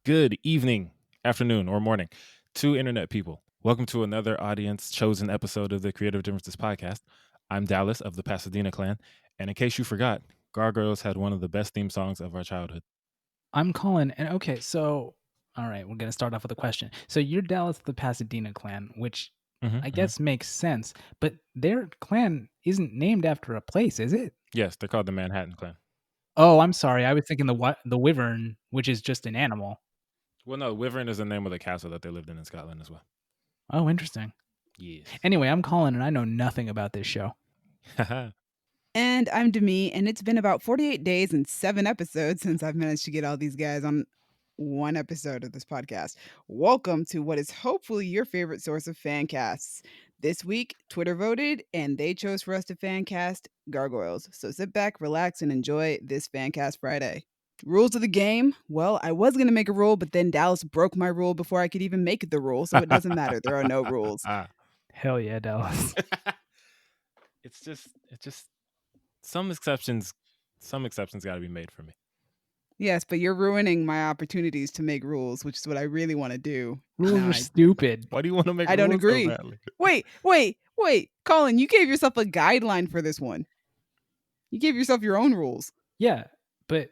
Good evening, afternoon, or morning to internet people. Welcome to another audience-chosen episode of the Creative Differences podcast. I'm Dallas of the Pasadena clan, and in case you forgot, Gargoyles had one of the best theme songs of our childhood. I'm Colin, and okay, so all right, we're gonna start off with a question. So you're Dallas of the Pasadena clan, which I guess makes sense, but their clan isn't named after a place, is it? Yes, they're called the Manhattan Clan. Oh, I'm sorry. I was thinking the wyvern, which is just an animal. Well, no, Wyvern is the name of the castle that they lived in Scotland as well. Oh, interesting. Yes. Anyway, I'm Colin, and I know nothing about this show. And I'm Demi, and it's been about 48 days and 7 episodes since I've managed to get all these guys on one episode of this podcast. Welcome to what is hopefully your favorite source of fancasts. This week, Twitter voted, and they chose for us to fancast Gargoyles. So sit back, relax, and enjoy this Fancast Friday. Rules of the game. Well, I was going to make a rule, but then Dallas broke my rule before I could even make the rule, so it doesn't matter. There are no rules. Hell yeah, Dallas. It's just some exceptions got to be made for me. Yes, but you're ruining my opportunities to make rules, which is what I really want to do. Rules are stupid. Why do you want to make I rules don't agree. so badly? Wait. Colin, you gave yourself a guideline for this one. You gave yourself your own rules. Yeah, but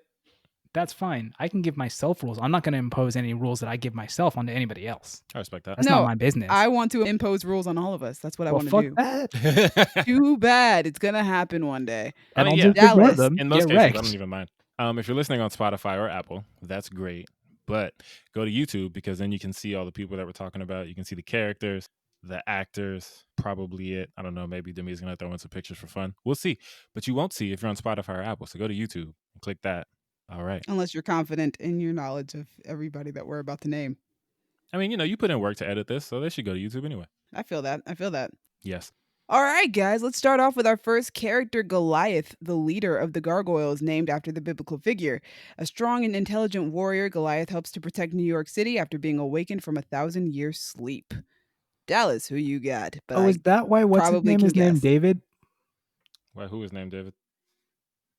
that's fine. I can give myself rules. I'm not going to impose any rules that I give myself onto anybody else. I respect that. That's not my business. I want to impose rules on all of us. That's what I want to do. That. Too bad. It's going to happen one day. I mean, yeah, Dallas, in most cases, I don't even mind. If you're listening on Spotify or Apple, that's great. But go to YouTube, because then you can see all the people that we're talking about. You can see the characters, the actors, probably it. I don't know. Maybe Demi's going to throw in some pictures for fun. We'll see. But you won't see if you're on Spotify or Apple. So go to YouTube and click that. All right. Unless you're confident in your knowledge of everybody that we're about to name. I mean, you put in work to edit this, so they should go to YouTube anyway. I feel that. Yes. All right, guys, let's start off with our first character, Goliath, the leader of the Gargoyles, named after the biblical figure. A strong and intelligent warrior, Goliath helps to protect New York City after being awakened from a 1,000-year sleep. Dallas, who you got? But is that why what's his name is named David? Why, who is named David?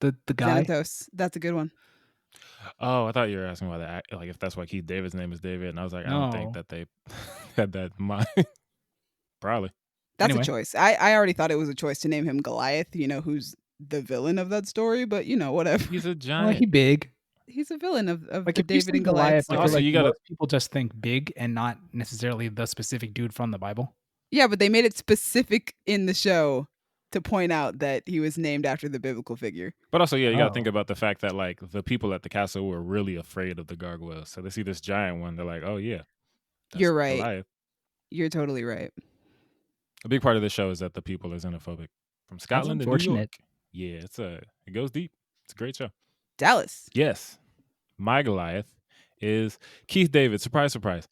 The guy? Xanatos. That's a good one. Oh, I thought you were asking why if that's why Keith David's name is David, and I was like, I don't think that they had that in mind. Probably. That's a choice. I already thought it was a choice to name him Goliath, who's the villain of that story, but whatever. He's a giant. Well, he big. He's a villain of like the David and Goliath. Also, you gotta people just think big and not necessarily the specific dude from the Bible. Yeah, but they made it specific in the show to point out that he was named after the biblical figure. But also, you gotta think about the fact that the people at the castle were really afraid of the gargoyles. So they see this giant one, they're like, oh yeah. You're right. Goliath. You're totally right. A big part of this show is that the people are xenophobic. From Scotland to New York. Yeah, it goes deep. It's a great show. Dallas. Yes. My Goliath is Keith David. Surprise, surprise.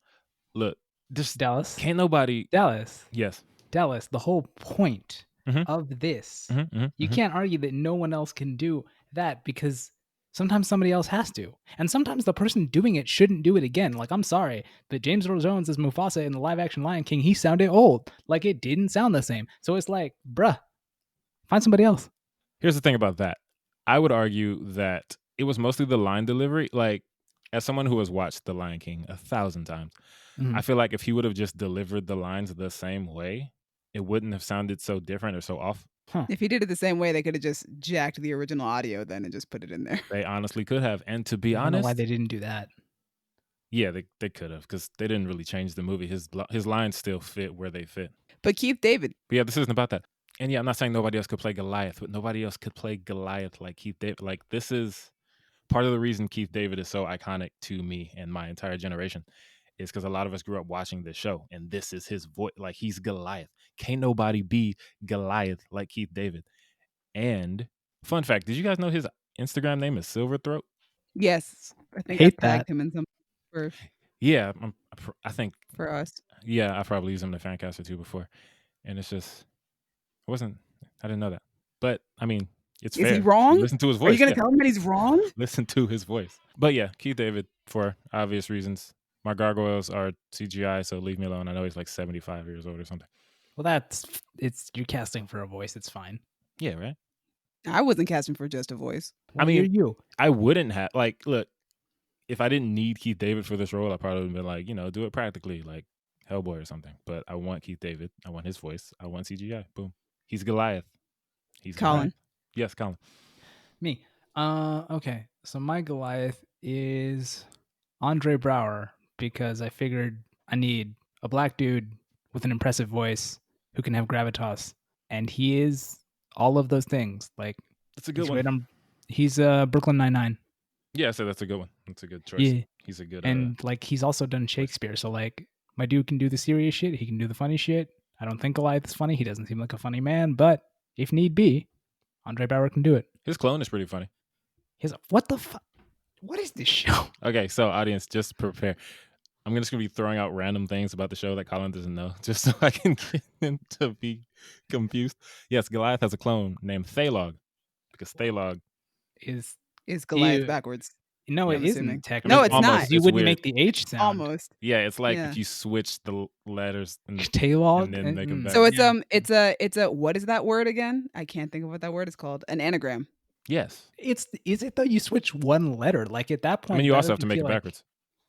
Look, just Dallas. Can't nobody. Dallas. Yes. Dallas, the whole point of this, you can't argue that no one else can do that because sometimes somebody else has to. And sometimes the person doing it shouldn't do it again. Like, I'm sorry, but James Earl Jones as Mufasa in the live action Lion King, he sounded old. Like, it didn't sound the same. So it's like, bruh, find somebody else. Here's the thing about that. I would argue that it was mostly the line delivery. Like, as someone who has watched The Lion King 1,000 times, I feel like if he would have just delivered the lines the same way, it wouldn't have sounded so different or so off. If he did it the same way, they could have just jacked the original audio then and just put it in there. They honestly could have. And to be honest, I don't know why they didn't do that. Yeah, they could have, because they didn't really change the movie. His lines still fit where they fit. But Keith David. But yeah, this isn't about that. And yeah, I'm not saying nobody else could play Goliath, but nobody else could play Goliath like Keith David. Like, this is part of the reason Keith David is so iconic to me and my entire generation, is because a lot of us grew up watching this show, and this is his voice. Like, he's Goliath. Can't nobody be Goliath like Keith David. And fun fact, did you guys know his Instagram name is Silverthroat? Yes. I think I tagged him in some. Yeah, I think. For us. Yeah, I probably used him in the Fancast or two before. And it's just, I didn't know that. But, I mean, it's fair. Is he wrong? Listen to his voice. Are you going to tell him that he's wrong? Listen to his voice. But yeah, Keith David, for obvious reasons. My gargoyles are CGI, so leave me alone. I know he's like 75 years old or something. Well, you're casting for a voice. It's fine. Yeah, right? I wasn't casting for just a voice. Well, I mean, I wouldn't have, look, if I didn't need Keith David for this role, I probably would have been like, do it practically, like Hellboy or something. But I want Keith David. I want his voice. I want CGI. Boom. He's Goliath. He's Colin. Goliath. Yes, Colin. Me. Okay. So my Goliath is Andre Braugher because I figured I need a black dude with an impressive voice who can have gravitas, and he is all of those things. Like, that's a good one. He's Brooklyn Nine-Nine. Yeah, so that's a good one. That's a good choice. Yeah. He's a good. And like, he's also done Shakespeare, so like, my dude can do the serious shit. He can do the funny shit. I don't think Goliath is funny. He doesn't seem like a funny man, but if need be, Andre Braugher can do it. His clone is pretty funny. What the fuck? What is this show? Okay, so audience, just prepare. I'm just going to be throwing out random things about the show that Colin doesn't know, just so I can get him to be confused. Yes, Goliath has a clone named Thalog, because Thalog is Goliath backwards. No, it isn't technically. No, it's not. You wouldn't make the H sound. Almost. Yeah, it's like if you switch the letters and Thalog, and then make them back. So it's a what is that word again? I can't think of what that word is called. An anagram. Yes. Is it though? You switch one letter. Like at that point, I mean, you also have to make it backwards.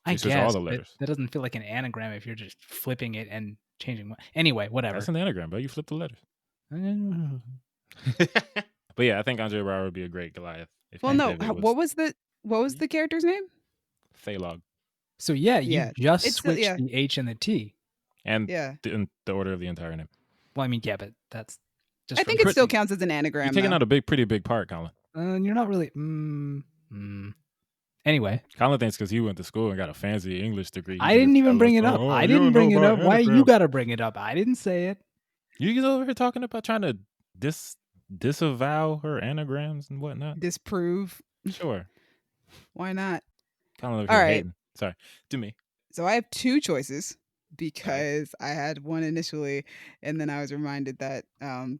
I guess all the letters. That doesn't feel like an anagram if you're just flipping it and changing. Anyway, whatever. That's an anagram, bro. You flip the letters. But yeah, I think Andre Braugher would be a great Goliath. Well, no. What was the character's name? Thalog. So yeah, you just switched the H and the T. And the order of the entire name. Well, I mean, yeah, but that's just. I think it still counts as an anagram. You're taking out a pretty big part, Colin. You're not really. Anyway, Colin thinks because he went to school and got a fancy English degree. I didn't even bring it up. I didn't bring it up. Why you got to bring it up? I didn't say it. You get over here talking about trying to disavow her anagrams and whatnot. Disprove. Sure. Why not? Colin over here hating. Sorry. Do me. So I have two choices because I had one initially, and then I was reminded that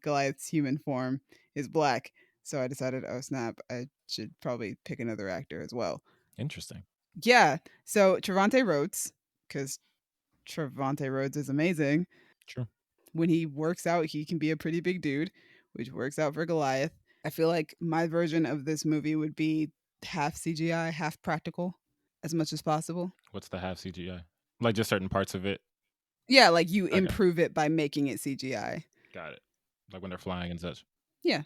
Goliath's human form is black. So I decided, oh snap, I should probably pick another actor as well. Interesting. Yeah. So Trevante Rhodes, because Trevante Rhodes is amazing. True. When he works out, he can be a pretty big dude, which works out for Goliath. I feel like my version of this movie would be half CGI, half practical, as much as possible. What's the half CGI? Like just certain parts of it? Yeah, like you improve it by making it CGI. Got it. Like when they're flying and such. Yeah.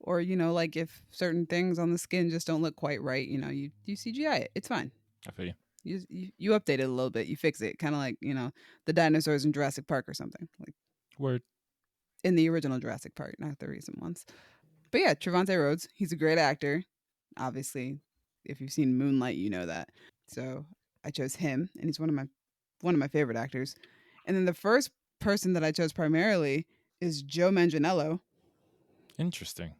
Or, like if certain things on the skin just don't look quite right, you CGI it. It's fine. I feel you. You update it a little bit. You fix it. Kind of like, the dinosaurs in Jurassic Park or something. Like word. In the original Jurassic Park, not the recent ones. But yeah, Trevante Rhodes, he's a great actor. Obviously, if you've seen Moonlight, you know that. So I chose him, and he's one of my favorite actors. And then the first person that I chose primarily is Joe Manganiello. Interesting.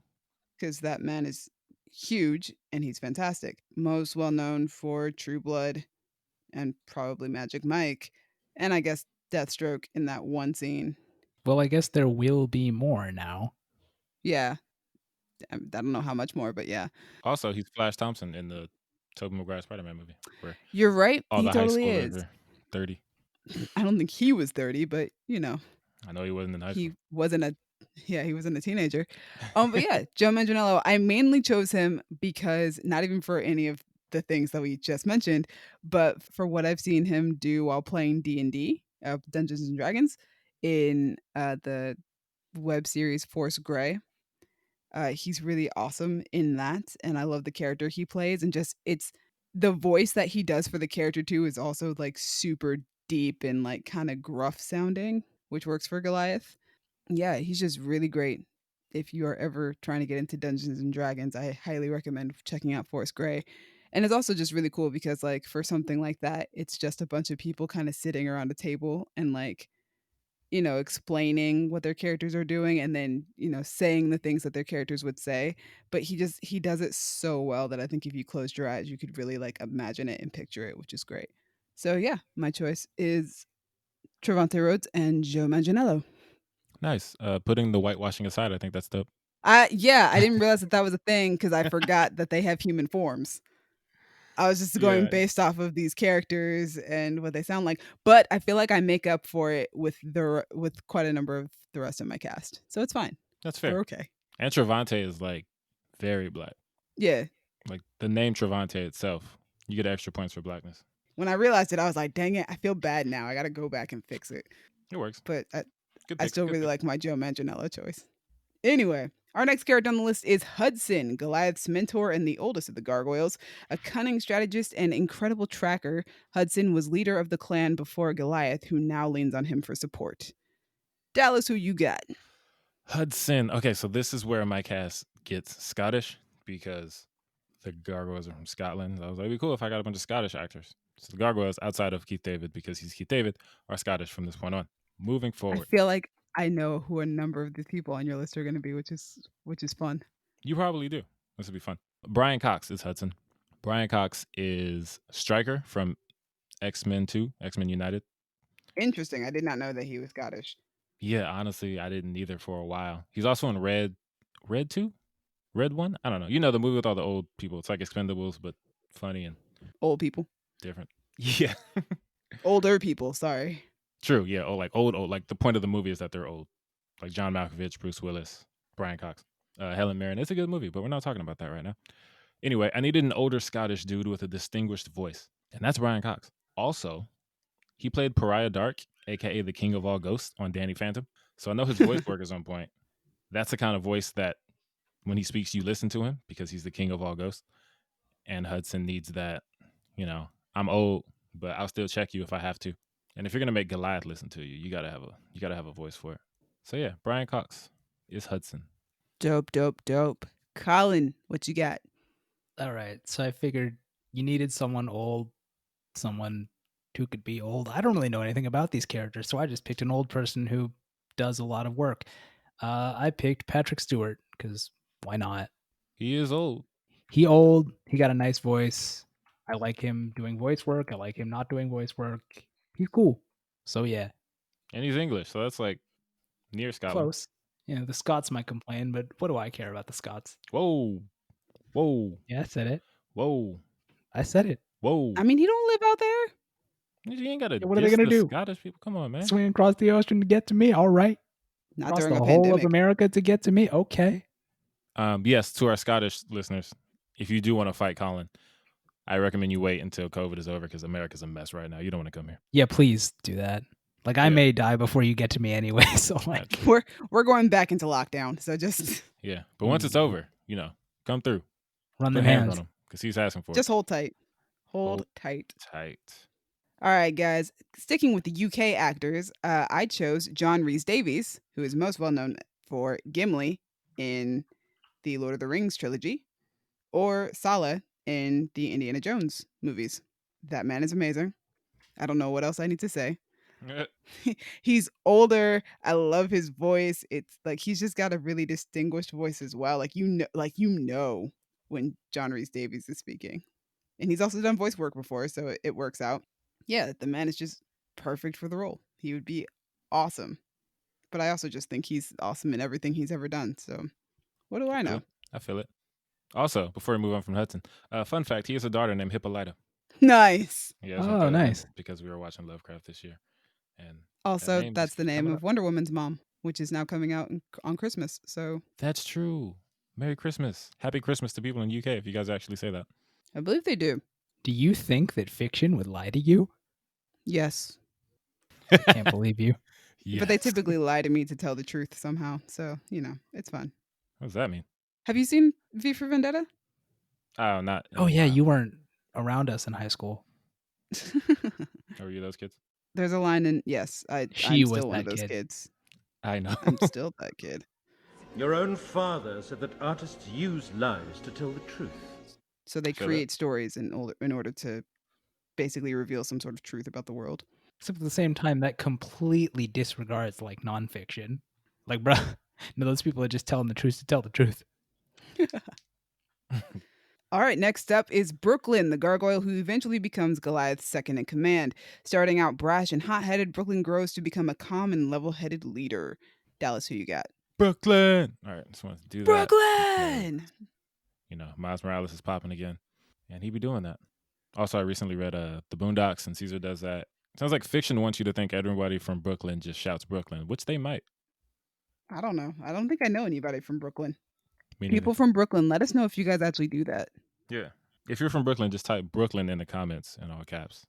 Because that man is huge and he's fantastic. Most well known for True Blood and probably Magic Mike, and I guess Deathstroke in that one scene. Well, I guess there will be more now. Yeah. I don't know how much more, but yeah. Also, he's Flash Thompson in the Tobey Maguire Spider-Man movie. You're right. All he the totally high is. Over 30. I don't think he was 30, but I know he wasn't in high school. He wasn't a teenager. But yeah, Joe Manganiello, I mainly chose him because not even for any of the things that we just mentioned, but for what I've seen him do while playing D&D, Dungeons and Dragons, in the web series Force Grey. He's really awesome in that, and I love the character he plays, and just it's the voice that he does for the character too is also like super deep and like kind of gruff sounding, which works for Goliath. Yeah, he's just really great. If you are ever trying to get into Dungeons and Dragons, I highly recommend checking out Force Grey. And it's also just really cool because like for something like that, it's just a bunch of people kind of sitting around a table and like, explaining what their characters are doing and then, saying the things that their characters would say. But he does it so well that I think if you closed your eyes, you could really like imagine it and picture it, which is great. So yeah, my choice is Trevante Rhodes and Joe Manganiello. Nice. Putting the whitewashing aside, I think that's dope. Yeah, I didn't realize that was a thing because I forgot that they have human forms. I was just going based off of these characters and what they sound like, but I feel like I make up for it with quite a number of the rest of my cast, so it's fine. That's fair. We're okay. And Trevante is like very black. Yeah. Like the name Trevante itself You get extra points for blackness. When I realized it, I was like, dang it, I feel bad now. I got to go back and fix it. It works. But Good I pick. still Good really pick. like my Joe Manganiello choice. Anyway, our next character on the list is Hudson, Goliath's mentor and the oldest of the Gargoyles. A cunning strategist and incredible tracker, Hudson was leader of the clan before Goliath, who now leans on him for support. Dallas, who you got? Hudson. Okay, so this is where my cast gets Scottish because the Gargoyles are from Scotland. I was like, it'd be cool if I got a bunch of Scottish actors. So the Gargoyles, outside of Keith David, because he's Keith David, are Scottish from this point on. Moving I forward. feel like I know who a number of the people on your list are going to be, which is fun. You probably do. This would be fun. Brian Cox is Hudson. Brian Cox is Stryker from X-Men 2, X-Men United. Interesting. I did not know that he was Scottish. Yeah, honestly, I didn't either for a while. He's also in Red 2? Red 1? I don't know. You know the movie with all the old people. It's like Expendables, but funny and Old people. different. Yeah. Older people, sorry. True, yeah. Oh, like old. Like the point of the movie is that they're old. Like John Malkovich, Bruce Willis, Brian Cox, Helen Mirren. It's a good movie, but we're not talking about that right now. Anyway, I needed an older Scottish dude with a distinguished voice, and that's Brian Cox. Also, he played Pariah Dark, aka the King of All Ghosts, on Danny Phantom. So I know his voice work is on point. That's the kind of voice that when he speaks, you listen to him because he's the King of All Ghosts. And Hudson needs that. You know, I'm old, but I'll still check you if I have to. And if you're gonna make Goliath listen to you, you gotta have a voice for it. So yeah, Brian Cox is Hudson. Dope. Colin, what you got? All right. So I figured you needed someone old, someone who could be old. I don't really know anything about these characters, so I just picked an old person who does a lot of work. I picked Patrick Stewart because why not? He is old. He old. He got a nice voice. I like him doing voice work. I like him not doing voice work. He's cool. So yeah, And he's English, so that's like near Scotland. close. You know, the Scots might complain, but what do I care about the Scots? Whoa. Yeah, I said it. Whoa. I said it. Whoa. I mean, he don't live out there. You ain't gotta Yeah, what are they gonna do? Scottish people. Come on, man. Swing across the ocean to get to me. All right. Not Across during the a whole pandemic. of America to get to me. Okay. Yes, to our Scottish listeners, if you do want to fight Colin, I recommend you wait until COVID is over because America's a mess right now. You don't want to come here. Yeah, please do that. Like I Yeah. may die before you get to me anyway. So like, We're going back into lockdown. So just Yeah, but once it's over, you know, come through. run Put them hands hands. on him because he's asking for just it. hold tight. Hold Hold tight. Tight. All right, guys. Sticking with the UK actors, I chose John Rhys-Davies, who is most well known for Gimli in the Lord of the Rings trilogy, or Sala in the Indiana Jones movies. That man is amazing. I don't know what else I need to say. He's older. I love his voice. It's like he's just got a really distinguished voice as well. Like you know when John Rhys-Davies is speaking. And he's also done voice work before, so it works out. Yeah, the man is just perfect for the role. He would be awesome. But I also just think he's awesome in everything he's ever done. So what do I know? I feel it. Also, before we move on from Hudson, fun fact: he has a daughter named Hippolyta. Nice. Yeah, I just wanna Oh, throw that in nice. because we were watching Lovecraft this year, and Also, name that's just the keeps name coming of up. Wonder Woman's mom, which is now coming out on Christmas. So That's true. Merry Christmas, Happy Christmas to people in UK if you guys actually say that. I believe they do. Do you think that fiction would lie to you? Yes. I can't believe you. Yes. But they typically lie to me to tell the truth somehow. So, it's fun. What does that mean? Have you seen V for Vendetta? Oh, not. in Oh a yeah, while. you weren't around us in high school. Or were you those kids? There's a line in yes, She I'm was still one of that those kid. kids. I know. I'm still that kid. Your own father said that artists use lies to tell the truth. So they Feel that. create stories in order to basically reveal some sort of truth about the world. Except at the same time, that completely disregards like nonfiction. Like, bro, no, those people are just telling the truth to tell the truth. All right, next up is Brooklyn, the gargoyle who eventually becomes Goliath's second in command. Starting out brash and hot-headed, Brooklyn grows to become a calm and level-headed leader. Dallas, who you got? Brooklyn. All right, just wanted to do that. Brooklyn! Miles Morales is popping again, and he be doing that. Also, I recently read The Boondocks, and Caesar does that. Sounds like fiction wants you to think everybody from Brooklyn just shouts Brooklyn, which they might. I don't know. I don't think I know anybody from Brooklyn. Me People neither. from Brooklyn, let us know if you guys actually do that. Yeah, If you're from Brooklyn, just type Brooklyn in the comments in all caps,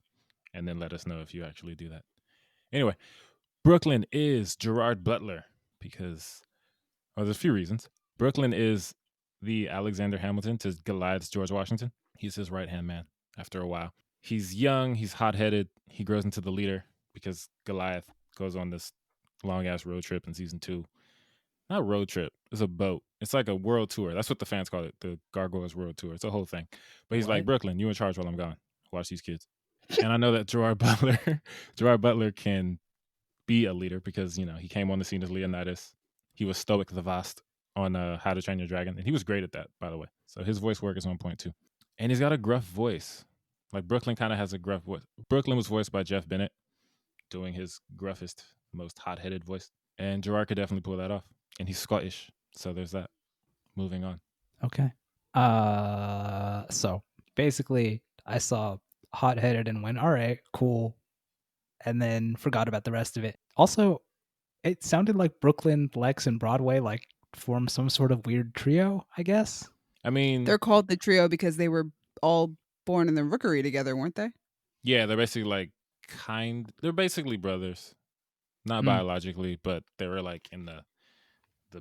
and then let us know if you actually do that. Anyway, Brooklyn is Gerard Butler because, well, there's a few reasons. Brooklyn is the Alexander Hamilton to Goliath's George Washington. He's his right-hand man after a while. He's young, he's hot-headed, he grows into the leader because Goliath goes on this long-ass road trip in season 2. Not road trip, it's a boat. It's like a world tour. That's what the fans call it, the Gargoyles World Tour. It's a whole thing. But he's like, Brooklyn, you in charge while I'm gone. Watch these kids. And I know that Gerard Butler can be a leader because, you know, he came on the scene as Leonidas. He was Stoic the Vast on How to Train Your Dragon. And he was great at that, by the way. So his voice work is on point too. And he's got a gruff voice. Like Brooklyn kind of has a gruff voice. Brooklyn was voiced by Jeff Bennett, doing his gruffest, most hot-headed voice. And Gerard could definitely pull that off. And he's Scottish. So there's that. Moving on. Okay. So basically I saw hot-headed and went, all right, cool. And then forgot about the rest of it. Also, it sounded like Brooklyn, Lex, and Broadway like formed some sort of weird trio, I guess. I mean, They're called the trio because they were all born in the rookery together, weren't they? yeah, they're basically like they're basically brothers. Not biologically, but they were like in the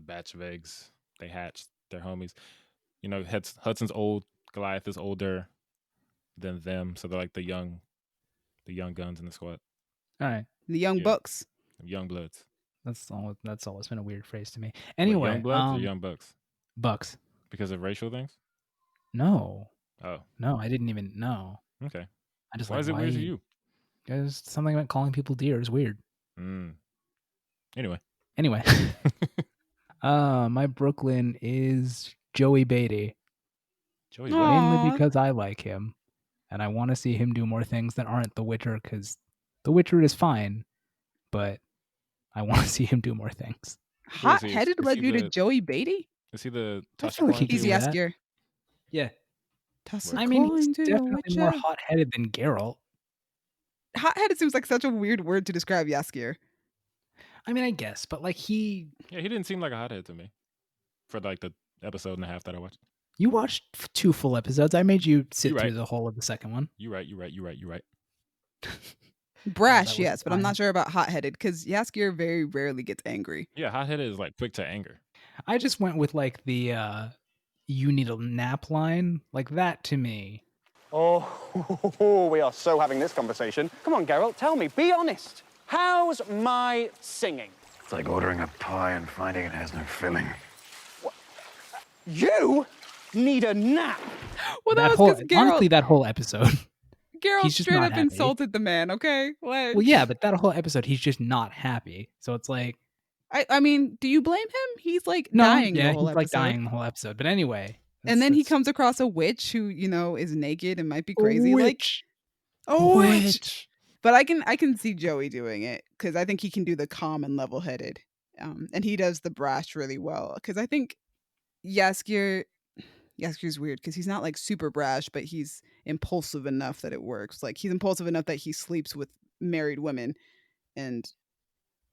batch of eggs they hatched. They're homies. You know, Hudson's old, Goliath is older than them, so they're like the young guns in the squad. All right. The young bucks. Young bloods. That's always been a weird phrase to me. Anyway, young bloods or young bucks? Bucks. Because of racial things? No. Oh. No, I didn't even know. Okay. I just why is it weird to you? Because something about calling people deer is weird. Anyway. My Brooklyn is Joey Beatty. Joey Beatty. Mainly because I like him. And I want to see him do more things that aren't The Witcher, because The Witcher is fine, but I want to see him do more things. Hot-headed led you to Joey Beatty? Is he the He's Jaskier. Yeah. I mean, he's definitely more hot-headed than Geralt. Hot-headed seems like such a weird word to describe Jaskier. I mean, I guess, but like he didn't seem like a hothead to me for like the episode and a half that I watched. You watched 2 full episodes. I made you sit through the whole of the second one. You're right. Brash, yes, but I'm not sure about hot-headed because Jaskier very rarely gets angry. Yeah, hot-headed is like quick to anger. I just went with like the you need a nap line. Like that to me. Oh, we are so having this conversation. Come on, Geralt, tell me, be honest. How's my singing? It's like ordering a pie and finding it has no filling. What? You need a nap. Well, that was because Geralt... Honestly, that whole episode. Geralt straight up insulted the man, okay? Like... Well, yeah, but that whole episode, he's just not happy. So it's like... I mean, do you blame him? He's like dying the whole episode. Like dying the whole episode. But anyway. And then he comes across a witch who, you know, is naked and might be crazy. Witch. Witch. But I can see Joey doing it because I think he can do the calm and level-headed. And he does the brash really well. Because I think Jaskier's weird because he's not like super brash, but he's impulsive enough that it works. Like he's impulsive enough that he sleeps with married women and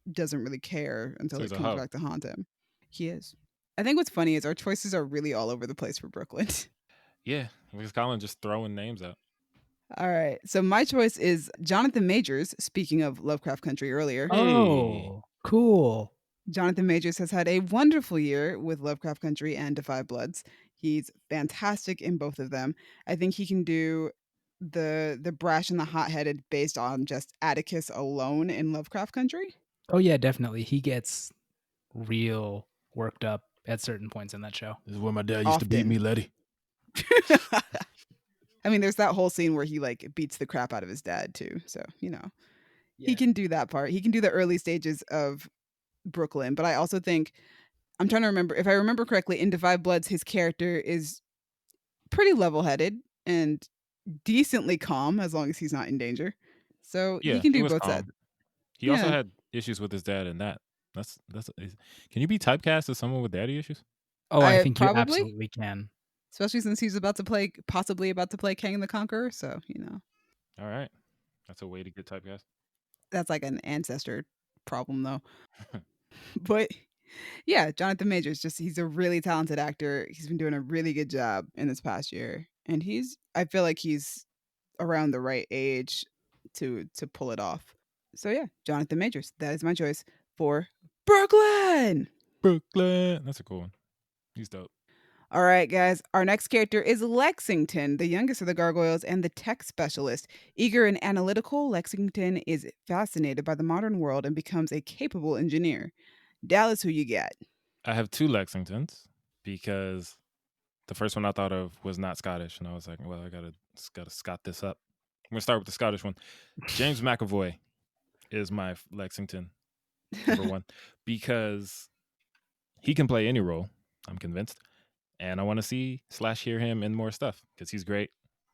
doesn't really care until it comes back to haunt him. He is. I think what's funny is our choices are really all over the place for Brooklyn. Yeah, because Colin just throwing names out. All right. So my choice is Jonathan Majors, speaking of Lovecraft Country earlier. Oh, cool. Jonathan Majors has had a wonderful year with Lovecraft Country and Defy Bloods. He's fantastic in both of them. I think he can do the brash and the hot-headed based on just Atticus alone in Lovecraft Country. Oh, yeah, definitely. He gets real worked up at certain points in that show. This is where my dad used to beat me, Letty. I mean, there's that whole scene where he like beats the crap out of his dad too. So, you know, he can do that part. He can do the early stages of Brooklyn. But I also think, I'm trying to remember, if I remember correctly, in Defy Bloods, his character is pretty level-headed and decently calm as long as he's not in danger. So he can do both sides. He also had issues with his dad in that. Can you be typecast as someone with daddy issues? Oh, I think you absolutely can. Especially since he's possibly about to play Kang the Conqueror. So, you know. All right. That's a way to get typecast. That's like an ancestor problem, though. But yeah, Jonathan Majors, he's a really talented actor. He's been doing a really good job in this past year. And I feel like he's around the right age to pull it off. So yeah, Jonathan Majors. That is my choice for Brooklyn. Brooklyn. That's a cool one. He's dope. All right, guys. Our next character is Lexington, the youngest of the Gargoyles and the tech specialist. Eager and analytical, Lexington is fascinated by the modern world and becomes a capable engineer. Dallas, who you got? I have 2 Lexingtons because the first one I thought of was not Scottish, and I was like, well, I gotta Scott this up. I'm gonna start with the Scottish one. James McAvoy is my Lexington number 1 because he can play any role. I'm convinced. And I want to see/hear him in more stuff because he's great.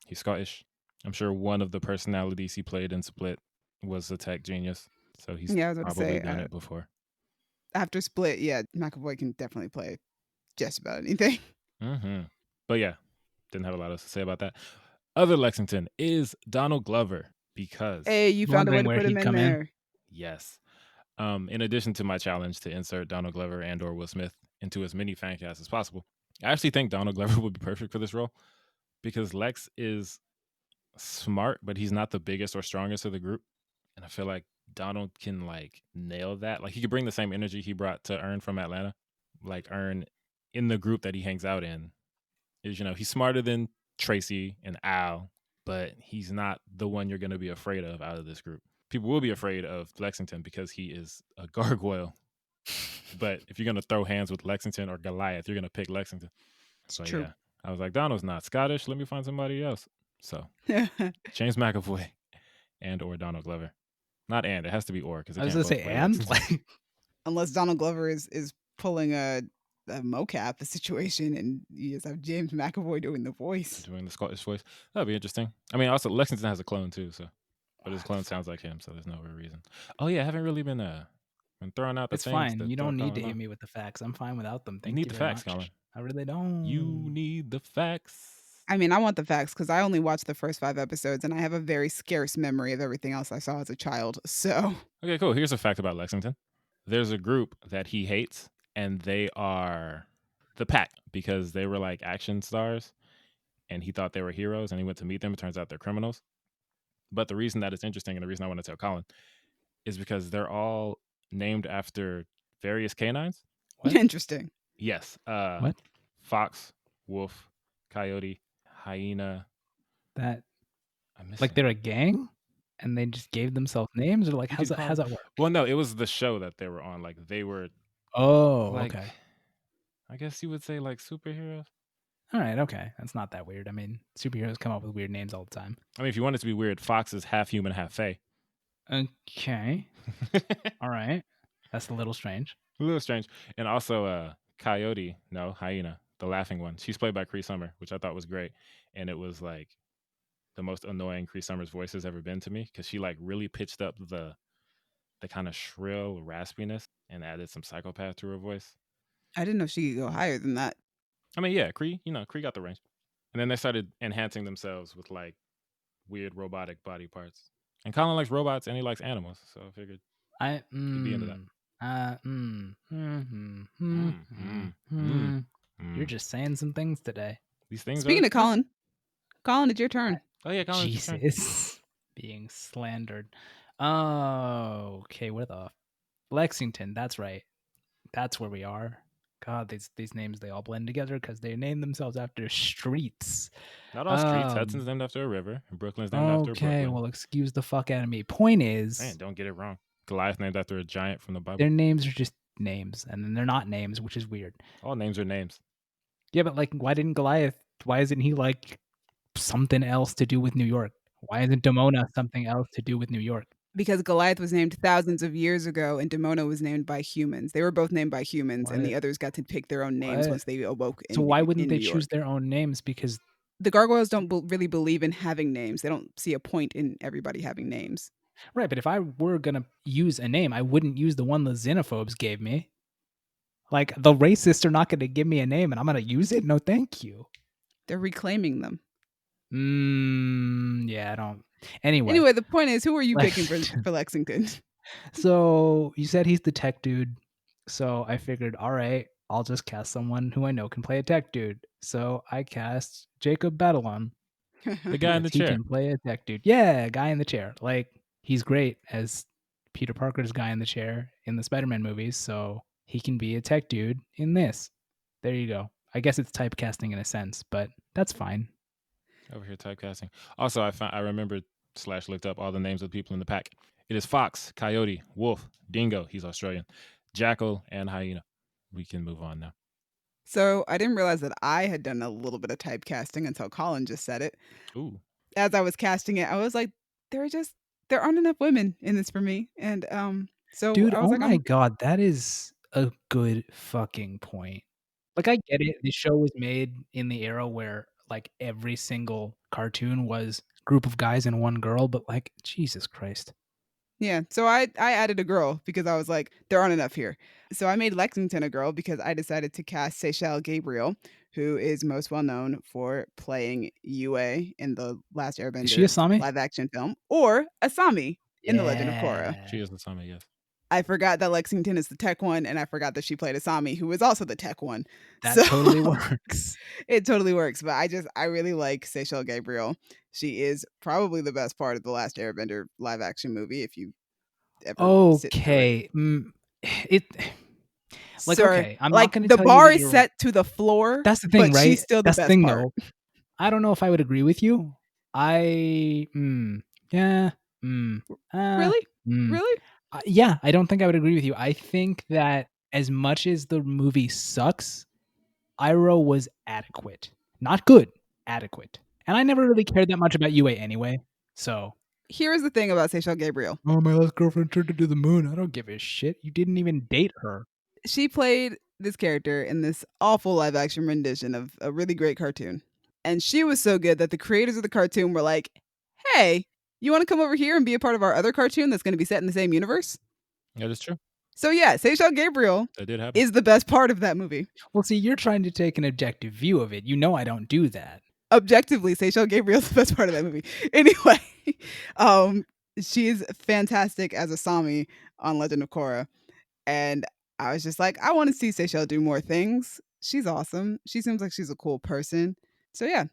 He's Scottish. I'm sure one of the personalities he played in Split was a tech genius. So he's probably done it before. After Split, yeah, McAvoy can definitely play just about anything. Mm-hmm. But yeah, didn't have a lot else to say about that. Other Lexington is Donald Glover because... Hey, you found a way to put him in there. Yes. In addition to my challenge to insert Donald Glover and or Will Smith into as many fan casts as possible, I actually think Donald Glover would be perfect for this role because Lex is smart, but he's not the biggest or strongest of the group. And I feel like Donald can like nail that. Like he could bring the same energy he brought to Earn from Atlanta. Like Earn in the group that he hangs out in is, he's smarter than Tracy and Al, but he's not the one you're going to be afraid of out of this group. People will be afraid of Lexington because he is a gargoyle. But if you're going to throw hands with Lexington or Goliath, you're going to pick Lexington. So true. Yeah, I was like, Donald's not Scottish. Let me find somebody else. So James McAvoy and or Donald Glover. Not and. It has to be or. Because I was going to say and. Unless Donald Glover is pulling a mocap situation and you just have James McAvoy doing the voice. Doing the Scottish voice. That'd be interesting. I mean, also, Lexington has a clone too, so. But his clone sounds like him, so there's no real reason. Oh yeah, I haven't really been throwing out the things. It's fine. You don't need to hit me with the facts. I'm fine without them. You need the facts, Colin. I really don't. You need the facts. I mean, I want the facts because I only watched the first 5 episodes and I have a very scarce memory of everything else I saw as a child. So. Okay, cool. Here's a fact about Lexington. There's a group that he hates, and they are the Pack because they were like action stars, and he thought they were heroes, and he went to meet them. It turns out they're criminals. But the reason that it's interesting and the reason I want to tell Colin is because they're all named after various canines. What? Interesting. Yes. What? Fox, wolf, coyote, hyena. That like they're a gang and they just gave themselves names, or like how's that work? Well, no, it was the show that they were on. Like they were. Oh, like, okay. I guess you would say like superheroes. All right, okay. That's not that weird. I mean, superheroes come up with weird names all the time. I mean, if you want it to be weird, Fox is half human, half fae. Okay. All right. That's a little strange. A little strange. And also Coyote, hyena, the laughing one. She's played by Cree Summer, which I thought was great. And it was like the most annoying Cree Summer's voice has ever been to me because she like really pitched up the kind of shrill raspiness and added some psychopath to her voice. I didn't know she could go higher than that. I mean, yeah, Cree got the range. And then they started enhancing themselves with like weird robotic body parts. And Colin likes robots and he likes animals, so I figured he'd be into that. You're just saying some things today. These things. Speaking of Colin, it's your turn. Oh yeah, Colin. Jesus, being slandered. Oh, okay. Where the Lexington? That's right. That's where we are. God, these names, they all blend together because they name themselves after streets. Not all streets. Hudson's named after a river, and Brooklyn's named after Brooklyn. Okay, well, excuse the fuck out of me. Point is... Man, don't get it wrong. Goliath named after a giant from the Bible. Their names are just names, and then they're not names, which is weird. All names are names. Yeah, but like, why isn't he like something else to do with New York? Why isn't Demona something else to do with New York? Because Goliath was named thousands of years ago and Demona was named by humans. They were both named by humans and the others got to pick their own names once they awoke. So why wouldn't they choose their own names? Because the Gargoyles don't really believe in having names. They don't see a point in everybody having names. Right, but if I were going to use a name, I wouldn't use the one the xenophobes gave me. Like, the racists are not going to give me a name and I'm going to use it? No, thank you. They're reclaiming them. Yeah, I don't... Anyway, the point is, who are you picking for Lexington? So you said he's the tech dude. So I figured, all right, I'll just cast someone who I know can play a tech dude. So I cast Jacob Batalon. The guy in the He chair. can play a tech dude. Yeah, guy in the chair. Like, he's great as Peter Parker's guy in the chair in the Spider-Man movies, so he can be a tech dude in this. There you go. I guess it's typecasting in a sense, but that's fine. Over here typecasting. Also, I remembered / looked up all the names of the people in the pack. It is Fox, Coyote, Wolf, Dingo, he's Australian, Jackal, and Hyena. We can move on now. So I didn't realize that I had done a little bit of typecasting until Colin just said it. Ooh. As I was casting it, I was like, there aren't enough women in this for me. And so Dude, I was oh like, my god, that is a good fucking point. Like, I get it. This show was made in the era where like every single cartoon was group of guys and one girl, but like, Jesus Christ. Yeah, so I added a girl because I was like, there aren't enough here. So I made Lexington a girl because I decided to cast Seychelle Gabriel, who is most well known for playing Yue in the Last Is she Airbender Asami? live action film, or Asami in The Legend of Korra. She is Asami, yes. I forgot that Lexington is the tech one, and I forgot that she played Asami, who is also the tech one. That totally works. It totally works, but I really like Seychelle Gabriel. She is probably the best part of the Last Airbender live action movie. If you ever sit through it. Okay. Like, Sir, okay, I'm like not going to the tell bar you that is set to the floor. That's the thing, but right? She's still the That's best the thing, part. though. I don't know if I would agree with you. Yeah. Really? Really? Yeah, I don't think I would agree with you. I think that as much as the movie sucks, Iroh was adequate. Not good, adequate. And I never really cared that much about Yue anyway. So here's the thing about Seychelle Gabriel. Oh, my last girlfriend turned into the moon. I don't give a shit. You didn't even date her. She played this character in this awful live action rendition of a really great cartoon. And she was so good that the creators of the cartoon were like, hey, you want to come over here and be a part of our other cartoon that's going to be set in the same universe? That is true. So yeah, Seychelle Gabriel That did happen. is the best part of that movie. Well, see, you're trying to take an objective view of it. You know I don't do that. Objectively, Seychelle Gabriel is the best part of that movie. Anyway, she's fantastic as Asami on Legend of Korra. And I was just like, I want to see Seychelle do more things. She's awesome. She seems like she's a cool person. So yeah,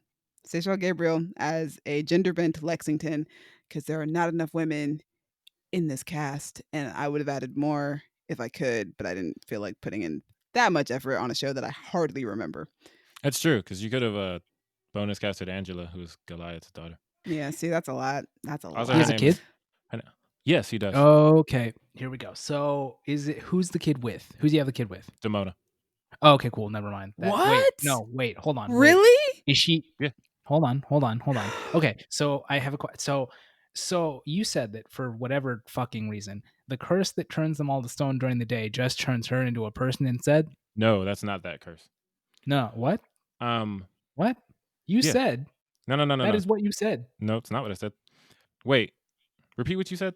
Seychelle Gabriel as a gender bent Lexington, because there are not enough women in this cast. And I would have added more if I could, but I didn't feel like putting in that much effort on a show that I hardly remember. That's true, because you could have bonus casted Angela, who's Goliath's daughter. Yeah, see, that's a lot. That's a lot. He has a kid? Yes, he does. Okay, here we go. So who's the kid with? Who's he have the kid with? Demona. Oh, okay, cool. Never mind. What? Wait, hold on. Really? Wait. Is she? Yeah. Hold on. Okay, so I have a question. So you said that for whatever fucking reason, the curse that turns them all to stone during the day just turns her into a person instead? No, that's not that curse. No, what? What? You said. No. That is what you said. No, it's not what I said. Wait, repeat what you said.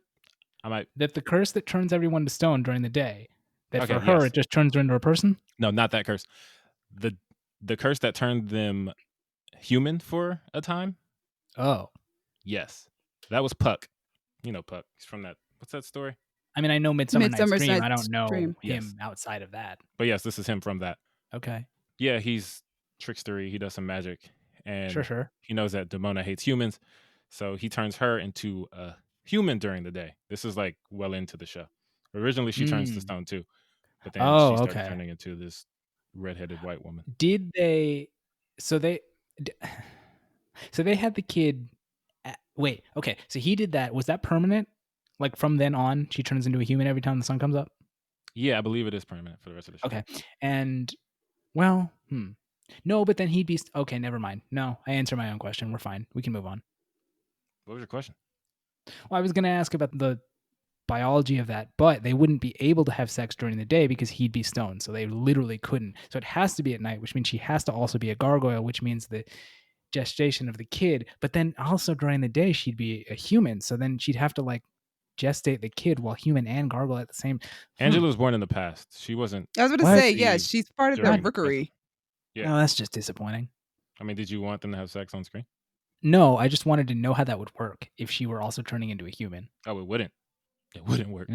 That the curse that turns everyone to stone during the day, that Okay, for her yes. it just turns her into a person? No, not that curse. The curse that turned them human for a time? Oh. Yes. That was Puck. You know Puck. He's from that. What's that story? I mean, I know Midsummer Night's Dream. I Night's don't know Dream. him outside of that. But yes, this is him from that. Okay. Yeah, he's trickstery. He does some magic. And Sure. he knows that Demona hates humans. So he turns her into a human during the day. This is like well into the show. Originally, she turns to stone too. But then she starts turning into this redheaded white woman. Did they... So they had the kid... Wait, okay. So he did that. Was that permanent? Like from then on, she turns into a human every time the sun comes up? Yeah, I believe it is permanent for the rest of the show. Okay. And, well, no, but then he'd be... Okay, never mind. No, I answered my own question. We're fine. We can move on. What was your question? Well, I was going to ask about the biology of that, but they wouldn't be able to have sex during the day because he'd be stoned. So they literally couldn't. So it has to be at night, which means she has to also be a gargoyle, which means the gestation of the kid. But then also during the day, she'd be a human. So then she'd have to like gestate the kid while human and gargoyle at the same. Angela was born in the past. She wasn't. I was going to say, yeah, she's part of the rookery. Yeah. No, that's just disappointing. I mean, did you want them to have sex on screen? No, I just wanted to know how that would work if she were also turning into a human. Oh, it wouldn't. It wouldn't work.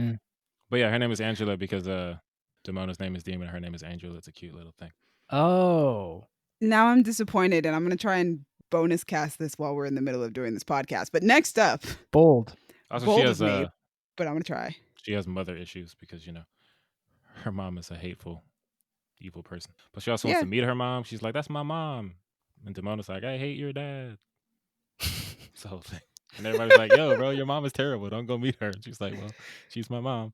But yeah, her name is Angela because Demona's name is Demon. Her name is Angel. It's a cute little thing. Oh. Now I'm disappointed, and I'm going to try and bonus cast this while we're in the middle of doing this podcast. But next up, bold. Also, bold she has of me, but I'm going to try. She has mother issues because her mom is a hateful, evil person. But she also wants to meet her mom. She's like, "That's my mom," and Demona's like, "I hate your dad." It's the whole thing. And everybody's like, "Yo, bro, your mom is terrible. Don't go meet her." And she's like, "Well, she's my mom."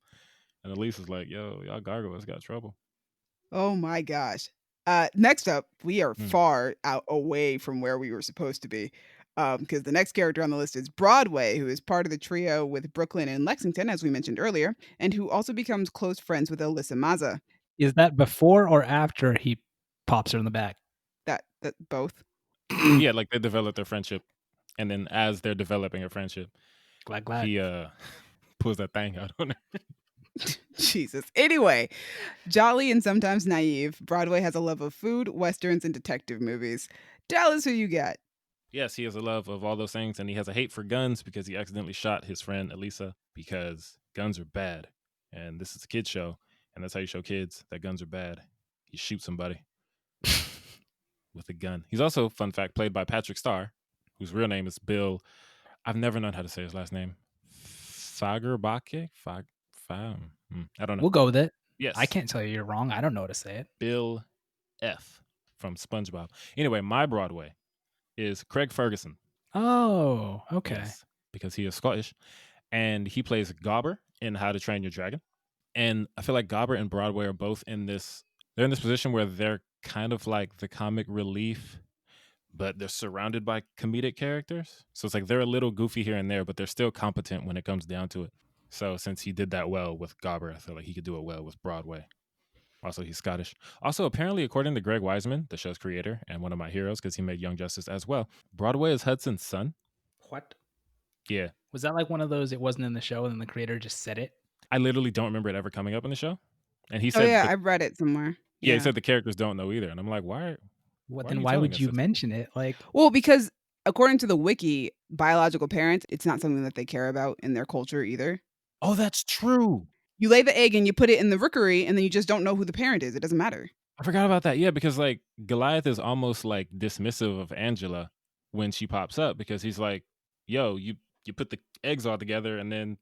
And Elisa's like, "Yo, y'all gargoyles got trouble." Oh my gosh. Next up, we are far out away from where we were supposed to be. Because the next character on the list is Broadway, who is part of the trio with Brooklyn and Lexington, as we mentioned earlier, and who also becomes close friends with Elisa Maza. Is that before or after he pops her in the back? That both. Yeah, like they develop their friendship, and then as they're developing a friendship, glad. he pulls that thing out on her. Jesus. Anyway, jolly and sometimes naive, Broadway has a love of food, westerns, and detective movies. Tell us who you got. Yes, he has a love of all those things, and he has a hate for guns because he accidentally shot his friend Elisa because guns are bad. And this is a kid's show, and that's how you show kids that guns are bad. You shoot somebody with a gun. He's also, fun fact, played by Patrick Starr, whose real name is Bill. I've never known how to say his last name. Fagerbake? I don't know. We'll go with it. Yes. I can't tell you you're wrong. I don't know how to say it. Bill F. from SpongeBob. Anyway, my Broadway is Craig Ferguson. Oh, okay. Yes, because he is Scottish. And he plays Gobber in How to Train Your Dragon. And I feel like Gobber and Broadway are both they're in this position where they're kind of like the comic relief, but they're surrounded by comedic characters. So it's like they're a little goofy here and there, but they're still competent when it comes down to it. So since he did that well with Gobber, I feel like he could do it well with Broadway. Also, he's Scottish. Also, apparently, according to Greg Wiseman, the show's creator and one of my heroes, because he made Young Justice as well, Broadway is Hudson's son. What? Yeah. Was that like one of those, it wasn't in the show and then the creator just said it? I literally don't remember it ever coming up in the show. And he said, "Oh yeah, I read it somewhere." Yeah, he said the characters don't know either. And I'm like, why would you mention it? Like, well, because according to the wiki, biological parents, it's not something that they care about in their culture either. Oh, that's true. You lay the egg and you put it in the rookery, and then you just don't know who the parent is. It doesn't matter. I forgot about that. Yeah, because like Goliath is almost like dismissive of Angela when she pops up, because he's like, yo, you put the eggs all together, and then,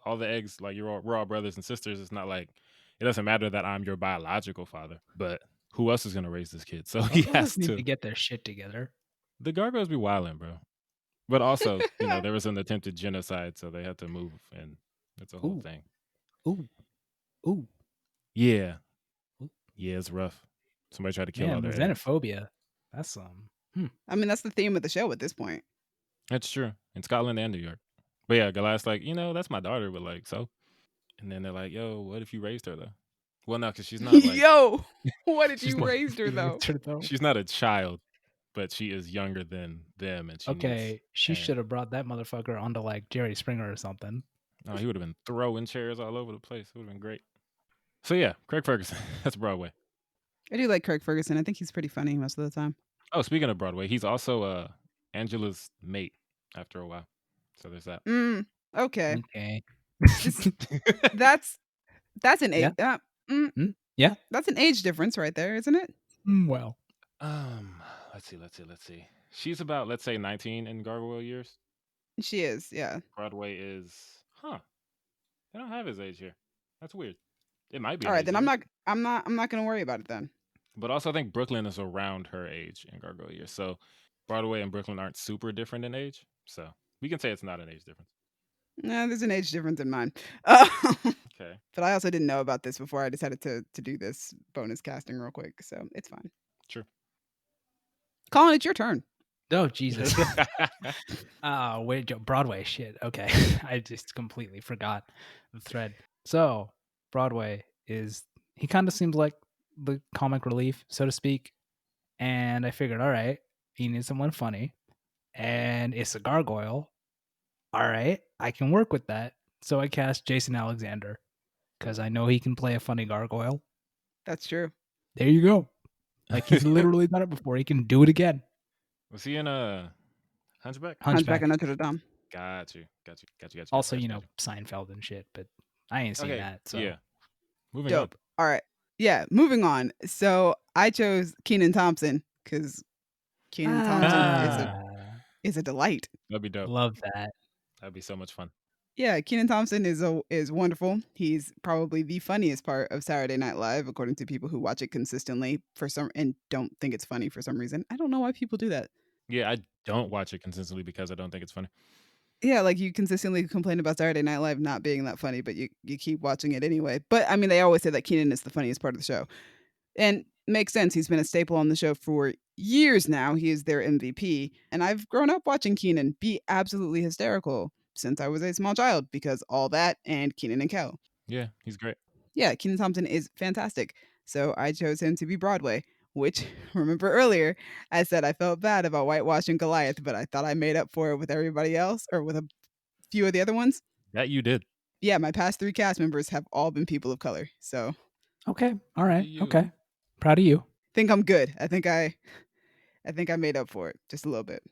all the eggs, like we're all brothers and sisters. It's not like, it doesn't matter that I'm your biological father, but who else is going to raise this kid? So he has to get their shit together. The Gargoyles be wilding, bro. But also, there was an attempted genocide, so they had to move, and it's a whole thing. Ooh. Yeah. Yeah, it's rough. Somebody tried to kill all their xenophobia. That's I mean, that's the theme of the show at this point. That's true. In Scotland and New York. But yeah, Goliath's like, that's my daughter, but like, so? And then they're like, yo, what if you raised her, though? Well, no, because she's not like... Yo, what if you raised her, though? She's not a child, but she is younger than them, and she should have brought that motherfucker onto like Jerry Springer or something. Oh, he would have been throwing chairs all over the place. It would have been great. So yeah, Craig Ferguson. That's Broadway. I do like Craig Ferguson. I think he's pretty funny most of the time. Oh, speaking of Broadway, he's also Angela's mate after a while. So there's that. Okay. That's an age. Yeah. That's an age difference right there, isn't it? Well. Let's see. She's about, let's say, 19 in Gargoyle years. She is, yeah. Broadway is, they don't have his age here. That's weird. It might be. All right, then I'm not going to worry about it then. But also, I think Brooklyn is around her age in Gargoyle years. So Broadway and Brooklyn aren't super different in age. So we can say it's not an age difference. No, there's an age difference in mine. Okay. But I also didn't know about this before I decided to do this bonus casting real quick. So it's fine. Sure. Colin, it's your turn. Oh, Jesus. Wait, Broadway, shit. Okay. I just completely forgot the thread. So Broadway he kind of seems like the comic relief, so to speak. And I figured, all right, he needs someone funny. And it's a gargoyle. All right, I can work with that. So I cast Jason Alexander because I know he can play a funny gargoyle. That's true. There you go. Like, he's literally done it before. He can do it again. Was he in Hunchback? Hunchback of Notre Dame. Got you. Also, Seinfeld and shit, but I ain't seen that. So. Yeah. Moving Dope. All right. Yeah, moving on. So I chose Kenan Thompson because Kenan Thompson is a delight. That'd be dope. Love that. That'd be so much fun. Yeah, Kenan Thompson is wonderful. He's probably the funniest part of Saturday Night Live, according to people who watch it consistently and don't think it's funny for some reason. I don't know why people do that. Yeah, I don't watch it consistently because I don't think it's funny. Yeah, like you consistently complain about Saturday Night Live not being that funny, but you keep watching it anyway. But I mean, they always say that Kenan is the funniest part of the show. And makes sense. He's been a staple on the show for years now. He is their MVP. And I've grown up watching Kenan be absolutely hysterical since I was a small child because all that and Kenan and Kel. Yeah, he's great. Yeah, Kenan Thompson is fantastic. So I chose him to be Broadway, which, remember earlier, I said I felt bad about whitewashing Goliath, but I thought I made up for it with everybody else or with a few of the other ones. That you did. Yeah, my past 3 cast members have all been people of color. So Okay. All right. Okay. Proud of you. think I'm good. I think I made up for it just a little bit.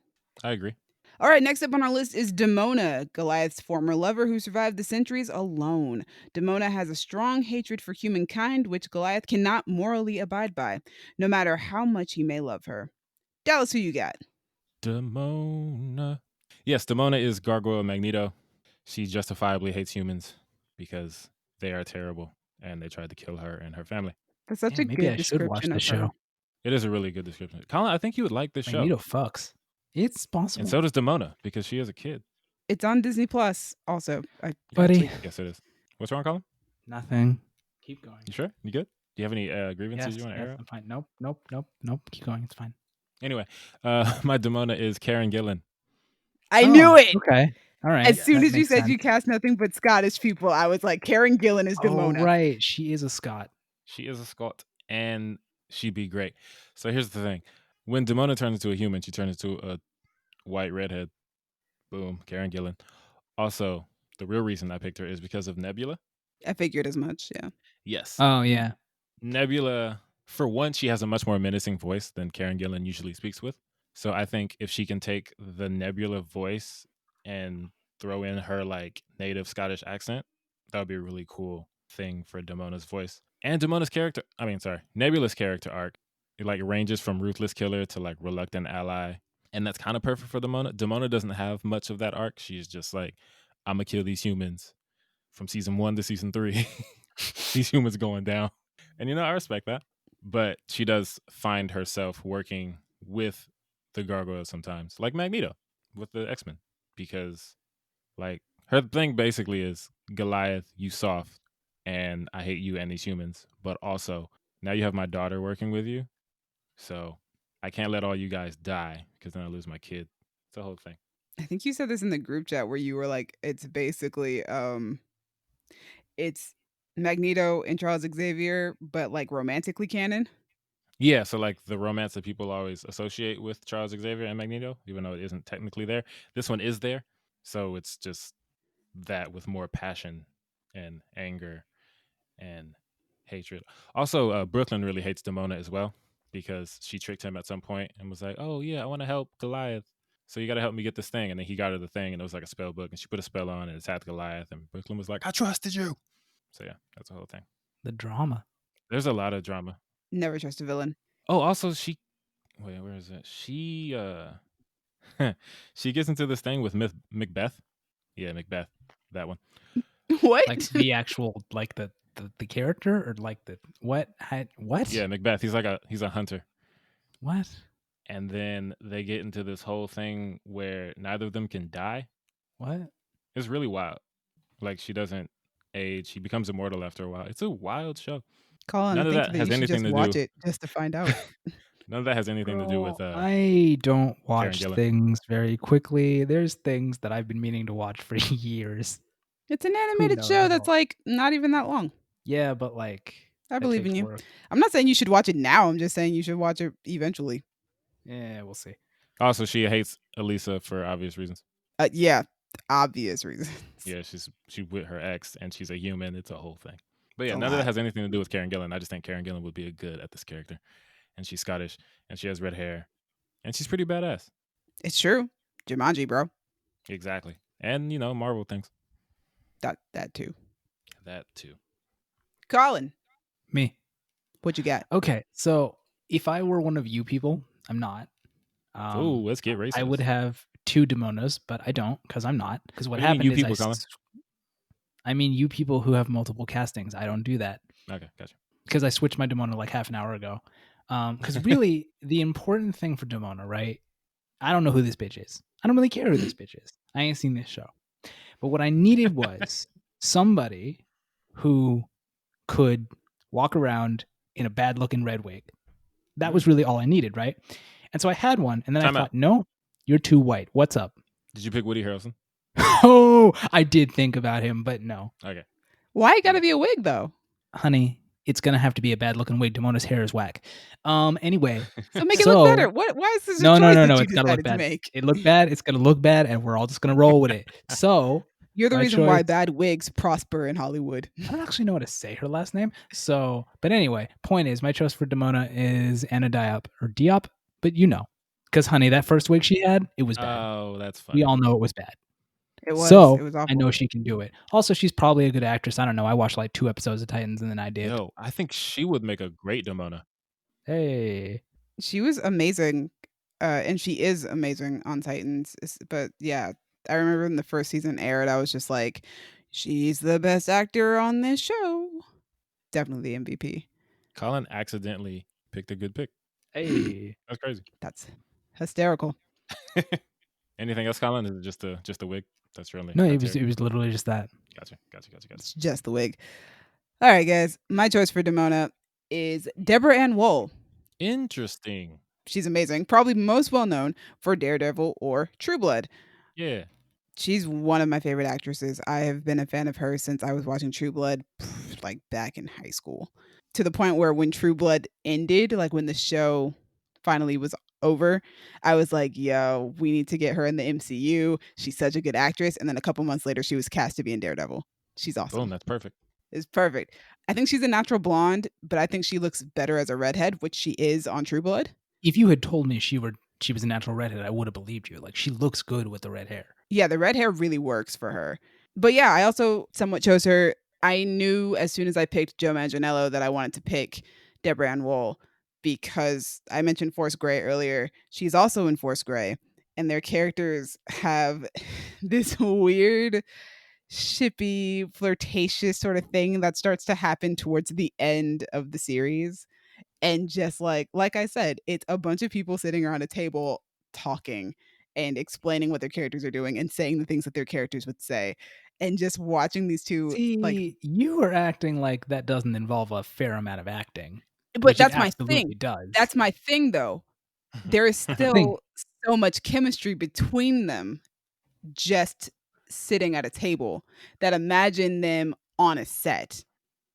I agree. All right, next up on our list is Demona, Goliath's former lover who survived the centuries alone. Demona has a strong hatred for humankind, which Goliath cannot morally abide by, no matter how much he may love her. Dallas, who you got? Demona. Yes, Demona is Gargoyle Magneto. She justifiably hates humans because they are terrible and they tried to kill her and her family. That's such a maybe good I should watch description the of her. show. It is a really good description. Colin, I think you would like this show. Magneto fucks. It's possible. And so does Demona because she is a kid. It's on Disney Plus also. Buddy. Yes, it is. What's wrong, Colin? Nothing. Keep going. You sure? You good? Do you have any grievances you want to air out? I'm fine. Nope. Keep going. It's fine. Anyway, my Demona is Karen Gillan. I knew it. Okay. All right. As soon That as you makes said you sense. cast nothing but Scottish people, I was like, Karen Gillan is Demona. Oh, right. She is a Scot. She is a Scot, and she'd be great. So here's the thing. When Demona turns into a human, she turns into a white redhead. Boom, Karen Gillan. Also, the real reason I picked her is because of Nebula. I figured as much, yeah. Yes. Oh, yeah. Nebula, for one, she has a much more menacing voice than Karen Gillan usually speaks with. So I think if she can take the Nebula voice and throw in her like native Scottish accent, that would be a really cool thing for Demona's voice. And Nebula's character arc, it like ranges from ruthless killer to like reluctant ally. And that's kind of perfect for Demona. Demona doesn't have much of that arc. She's just like, I'm gonna kill these humans from season 1 to season 3. These humans going down. And I respect that. But she does find herself working with the Gargoyles sometimes, like Magneto with the X-Men, because like her thing basically is Goliath, you soft, and I hate you and these humans, but also now you have my daughter working with you, so I can't let all you guys die because then I lose my kid. It's the whole thing. I think you said this in the group chat where you were like, it's basically it's Magneto and Charles Xavier, but like romantically canon. Yeah, so like the romance that people always associate with Charles Xavier and Magneto, even though it isn't technically there, this one is there. So it's just that with more passion and anger and hatred. Also, Brooklyn really hates Demona as well because she tricked him at some point and was like, oh yeah, I want to help Goliath. So you got to help me get this thing. And then he got her the thing and it was like a spell book and she put a spell on and attacked Goliath. And Brooklyn was like, I trusted you. So yeah, that's the whole thing. The drama. There's a lot of drama. Never trust a villain. Oh, also wait, where is it? She she gets into this thing with Macbeth. Yeah, Macbeth. That one. What? Like the actual, like the character, or like the what? What? Yeah, Macbeth. He's a hunter. What? And then they get into this whole thing where neither of them can die. What? It's really wild. Like she doesn't age. She becomes immortal after a while. It's a wild show. Colin, None I of think that that has you should anything just to watch do. it just to find out. None of that has anything to do with. I don't watch Gillan. things very quickly. There's things that I've been meaning to watch for years. It's an animated show that's like not even that long. Yeah, but like I believe in you. Work. I'm not saying you should watch it now. I'm just saying you should watch it eventually. Yeah, we'll see. Also, she hates Elisa for obvious reasons. Yeah, obvious reasons. Yeah, she's with her ex and she's a human. It's a whole thing. But yeah, none of that has anything to do with Karen Gillan. I just think Karen Gillan would be good at this character. And she's Scottish and she has red hair. And she's pretty badass. It's true. Jumanji, bro. Exactly. And, Marvel things. That too. That too. Colin, Me. what you got? Okay, so if I were one of you people, I'm not. Ooh, let's get racist. I would have 2 Demonas, but I don't because I'm not. Because what What do you mean, happened you is people, Colin? I mean you people who have multiple castings. I don't do that Okay, gotcha. because I switched my Demona like half an hour ago. Because really, the important thing for Demona, right? I don't know who this bitch is. I don't really care who this bitch is. I ain't seen this show. But what I needed was somebody who could walk around in a bad looking red wig. That was really all I needed, right? And so I had one, and then Time I out. thought, no, you're too white. What's up? Did you pick Woody Harrelson? Oh, I did think about him, but no. Okay. Why it gotta be a wig though? Honey, it's gonna have to be a bad looking wig. Demona's hair is whack. Anyway. So make it look better. Why is this a No, choice that you it's gotta look decided to bad. make? It looked bad, it's gonna look bad, and we're all just gonna roll with it. So You're the my reason why choice- bad wigs prosper in Hollywood. I don't actually know how to say her last name. So, but anyway, point is, my choice for Demona is Anna Diop or Diop, but you know, because honey, that first wig she had, it was bad. Oh, that's funny. We all know it was bad. It was. So It was awful. I know she can do it. Also, she's probably a good actress. I don't know. I watched like 2 episodes of Titans and then I did. Yo, I think she would make a great Demona. Hey, She was amazing, and she is amazing on Titans. But yeah, I remember when the first season aired, I was just like, she's the best actor on this show. Definitely the MVP. Colin accidentally picked a good pick. hey. That's crazy. That's hysterical. Anything else, Colin? Is it just a wig? That's really No, it was literally just that. Gotcha. It's just the wig. All right, guys. My choice for Demona is Deborah Ann Woll. Interesting. She's amazing. Probably most well known for Daredevil or True Blood. Yeah. She's one of my favorite actresses. I have been a fan of her since I was watching True Blood, like back in high school. To the point where when True Blood ended, like when the show finally was over, I was like, yo, we need to get her in the MCU. She's such a good actress. And then a couple months later, she was cast to be in Daredevil. She's awesome. Boom, that's perfect. It's perfect. I think she's a natural blonde, but I think she looks better as a redhead, which she is on True Blood. If you had told me she was a natural redhead, I would have believed you. Like, she looks good with the red hair. Yeah, the red hair really works for her. But yeah, I also somewhat chose her. I knew as soon as I picked Joe Manganiello that I wanted to pick Deborah Ann Woll because I mentioned Force Grey earlier. She's also in Force Grey, and their characters have this weird, shippy, flirtatious sort of thing that starts to happen towards the end of the series. And just like I said, it's a bunch of people sitting around a table talking and explaining what their characters are doing and saying the things that their characters would say. And just watching these two, See, you are acting like that doesn't involve a fair amount of acting. But that's my thing. Does. That's my thing, though. There is still so much chemistry between them just sitting at a table that imagine them on a set.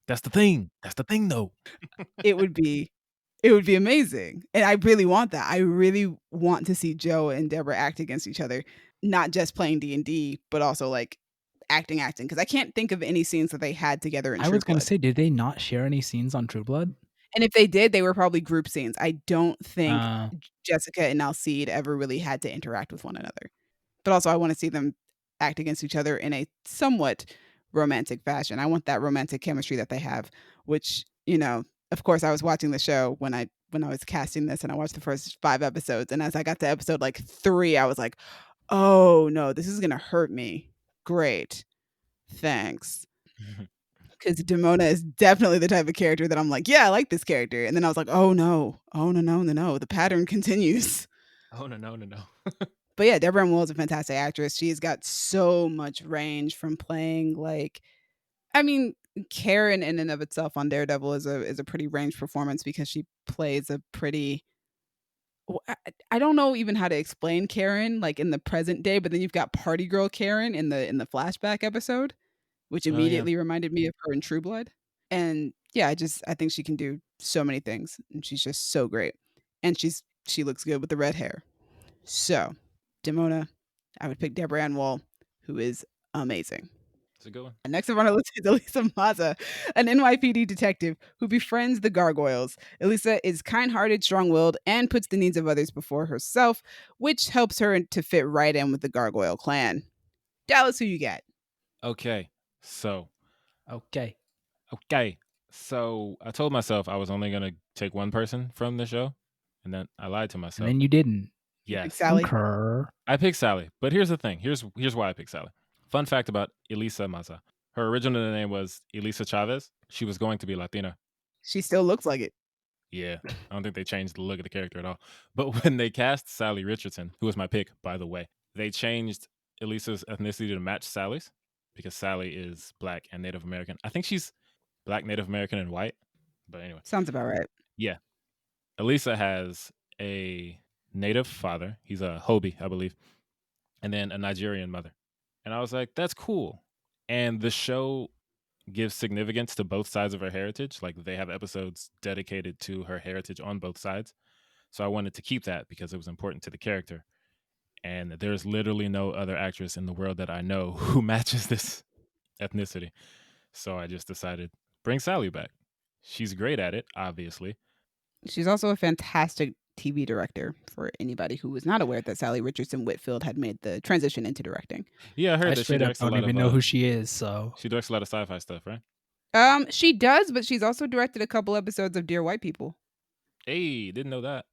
That's the thing. That's the thing, though. It would be amazing. And I really want that. I really want to see Joe and Deborah act against each other, not just playing D&D, but also like acting. Because I can't think of any scenes that they had together in True Blood. I was going to say, did they not share any scenes on True Blood? And if they did, they were probably group scenes. I don't think Jessica and Alcide ever really had to interact with one another. But also, I want to see them act against each other in a somewhat romantic fashion. I want that romantic chemistry that they have, which, you know, of course, I was watching the show when I was casting this, and I watched the first 5 episodes. And as I got to episode like 3, I was like, oh no, this is going to hurt me. Great. Thanks. Because Demona is definitely the type of character that I'm like, yeah, I like this character. And then I was like, oh no. The pattern continues. Oh, no. But yeah, Deborah Ann Woll is a fantastic actress. She's got so much range from playing like, I mean, Karen in and of itself on Daredevil is a pretty range performance because she plays a pretty, I don't know even how to explain Karen like in the present day, but then you've got Party Girl Karen in the flashback episode, which immediately reminded me of her in True Blood. And yeah, I think she can do so many things, and she's just so great. And she looks good with the red hair. So, Demona, I would pick Deborah Ann Woll, who is amazing. That's a good one. And next up on our list is Elisa Maza, an NYPD detective who befriends the Gargoyles. Elisa is kind-hearted, strong-willed, and puts the needs of others before herself, which helps her to fit right in with the Gargoyle clan. Dallas, who you got? Okay. So. Okay. So I told myself I was only gonna take one person from the show, and then I lied to myself. And then you didn't. Yes, Sally. Concur. I picked Sally. But here's the thing. Here's why I picked Sally. Fun fact about Elisa Maza. Her original name was Elisa Chavez. She was going to be Latina. She still looks like it. Yeah, I don't think they changed the look of the character at all. But when they cast Sally Richardson, who was my pick, by the way, they changed Elisa's ethnicity to match Sally's because Sally is Black and Native American. I think she's Black, Native American, and white. But anyway. Sounds about right. Yeah. Elisa has a Native father. He's a Hobie, I believe. And then a Nigerian mother. And I was like, that's cool. And the show gives significance to both sides of her heritage. Like they have episodes dedicated to her heritage on both sides. So I wanted to keep that because it was important to the character. And there's literally no other actress in the world that I know who matches this ethnicity. So I just decided, bring Sally back. She's great at it, obviously. She's also a fantastic TV director, for anybody who was not aware that Sally Richardson Whitfield had made the transition into directing. Yeah, I heard that she straight up directs a don't lot even of know who she is. So she directs a lot of sci-fi stuff, right? She does, but she's also directed a couple episodes of Dear White People. Hey, didn't know that.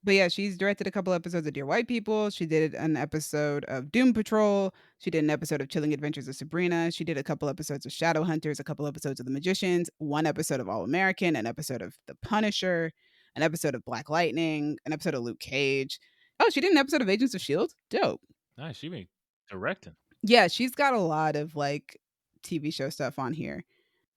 But yeah, she's directed a couple episodes of Dear White People. She did an episode of Doom Patrol. She did an episode of Chilling Adventures of Sabrina. She did a couple episodes of Shadowhunters, a couple episodes of The Magicians, one episode of All American, an episode of The Punisher, an episode of Black Lightning, an episode of Luke Cage. Oh, she did an episode of Agents of S.H.I.E.L.D. Dope. Nice, she be directing. Yeah, she's got a lot of like TV show stuff on here.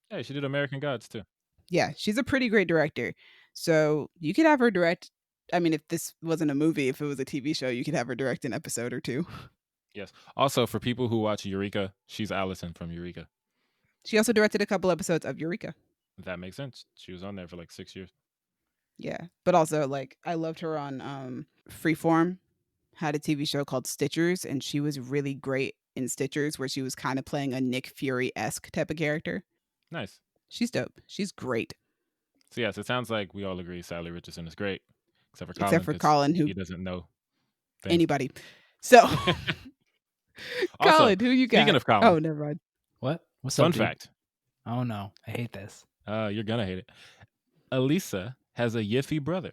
Hey, she did American Gods too. Yeah, she's a pretty great director. So you could have her direct. I mean, if this wasn't a movie, if it was a TV show, you could have her direct an episode or two. Yes. Also, for people who watch Eureka, she's Allison from Eureka. She also directed a couple episodes of Eureka. That makes sense. She was on there for like 6 years. Yeah, but also like I loved her on Freeform. Had a TV show called Stitchers, and she was really great in Stitchers, where she was kind of playing a Nick Fury-esque type of character. Nice. She's dope. She's great. So yes, it sounds like we all agree Sally Richardson is great, except for Colin, who he doesn't know things. Anybody. So, Also, Colin, who you got? Speaking of Colin, oh, never mind. What? What's fun up, dude? fact. Oh no, I hate this. You're gonna hate it. Elisa has a Yiffy brother.